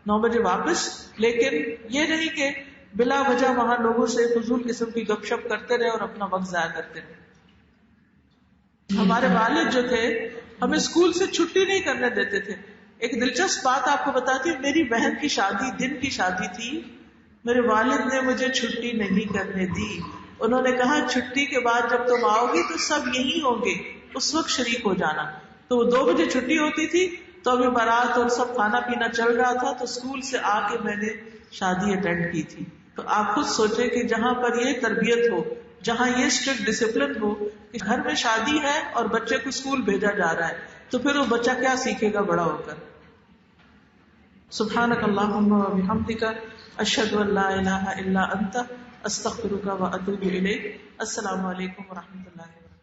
9 بجے واپس. لیکن یہ نہیں کہ بلا وجہ وہاں لوگوں سے فضول قسم کی گپ شپ کرتے رہے اور اپنا وقت ضائع کرتے رہے. ہمارے والد جو تھے ہمیں اسکول سے چھٹی نہیں کرنے دیتے تھے. ایک دلچسپ بات آپ کو بتاتی ہوں، میری بہن کی شادی دن کی شادی تھی، میرے والد نے مجھے چھٹی نہیں کرنے دی. انہوں نے کہا چھٹی کے بعد جب تم آؤ گی تو سب یہی ہوں گے، اس وقت شریک ہو جانا. تو 2 بجے چھٹی ہوتی تھی تو ابھی بارات اور سب کھانا پینا چل رہا تھا، تو اسکول سے آ کے میں نے شادی اٹینڈ کی تھی. تو آپ خود سوچیں کہ جہاں پر یہ تربیت ہو، جہاں یہ اسٹرکٹ ڈسپلن ہو کہ گھر میں شادی ہے اور بچے کو اسکول بھیجا جا رہا ہے، تو پھر وہ بچہ کیا سیکھے گا بڑا ہو کر. سبحانک اللہم و بحمدک، اشہد ان لا الہ الا انت، استغفرک و اتوب الیک. السلام علیکم و رحمۃ اللہ وبرکاتہ.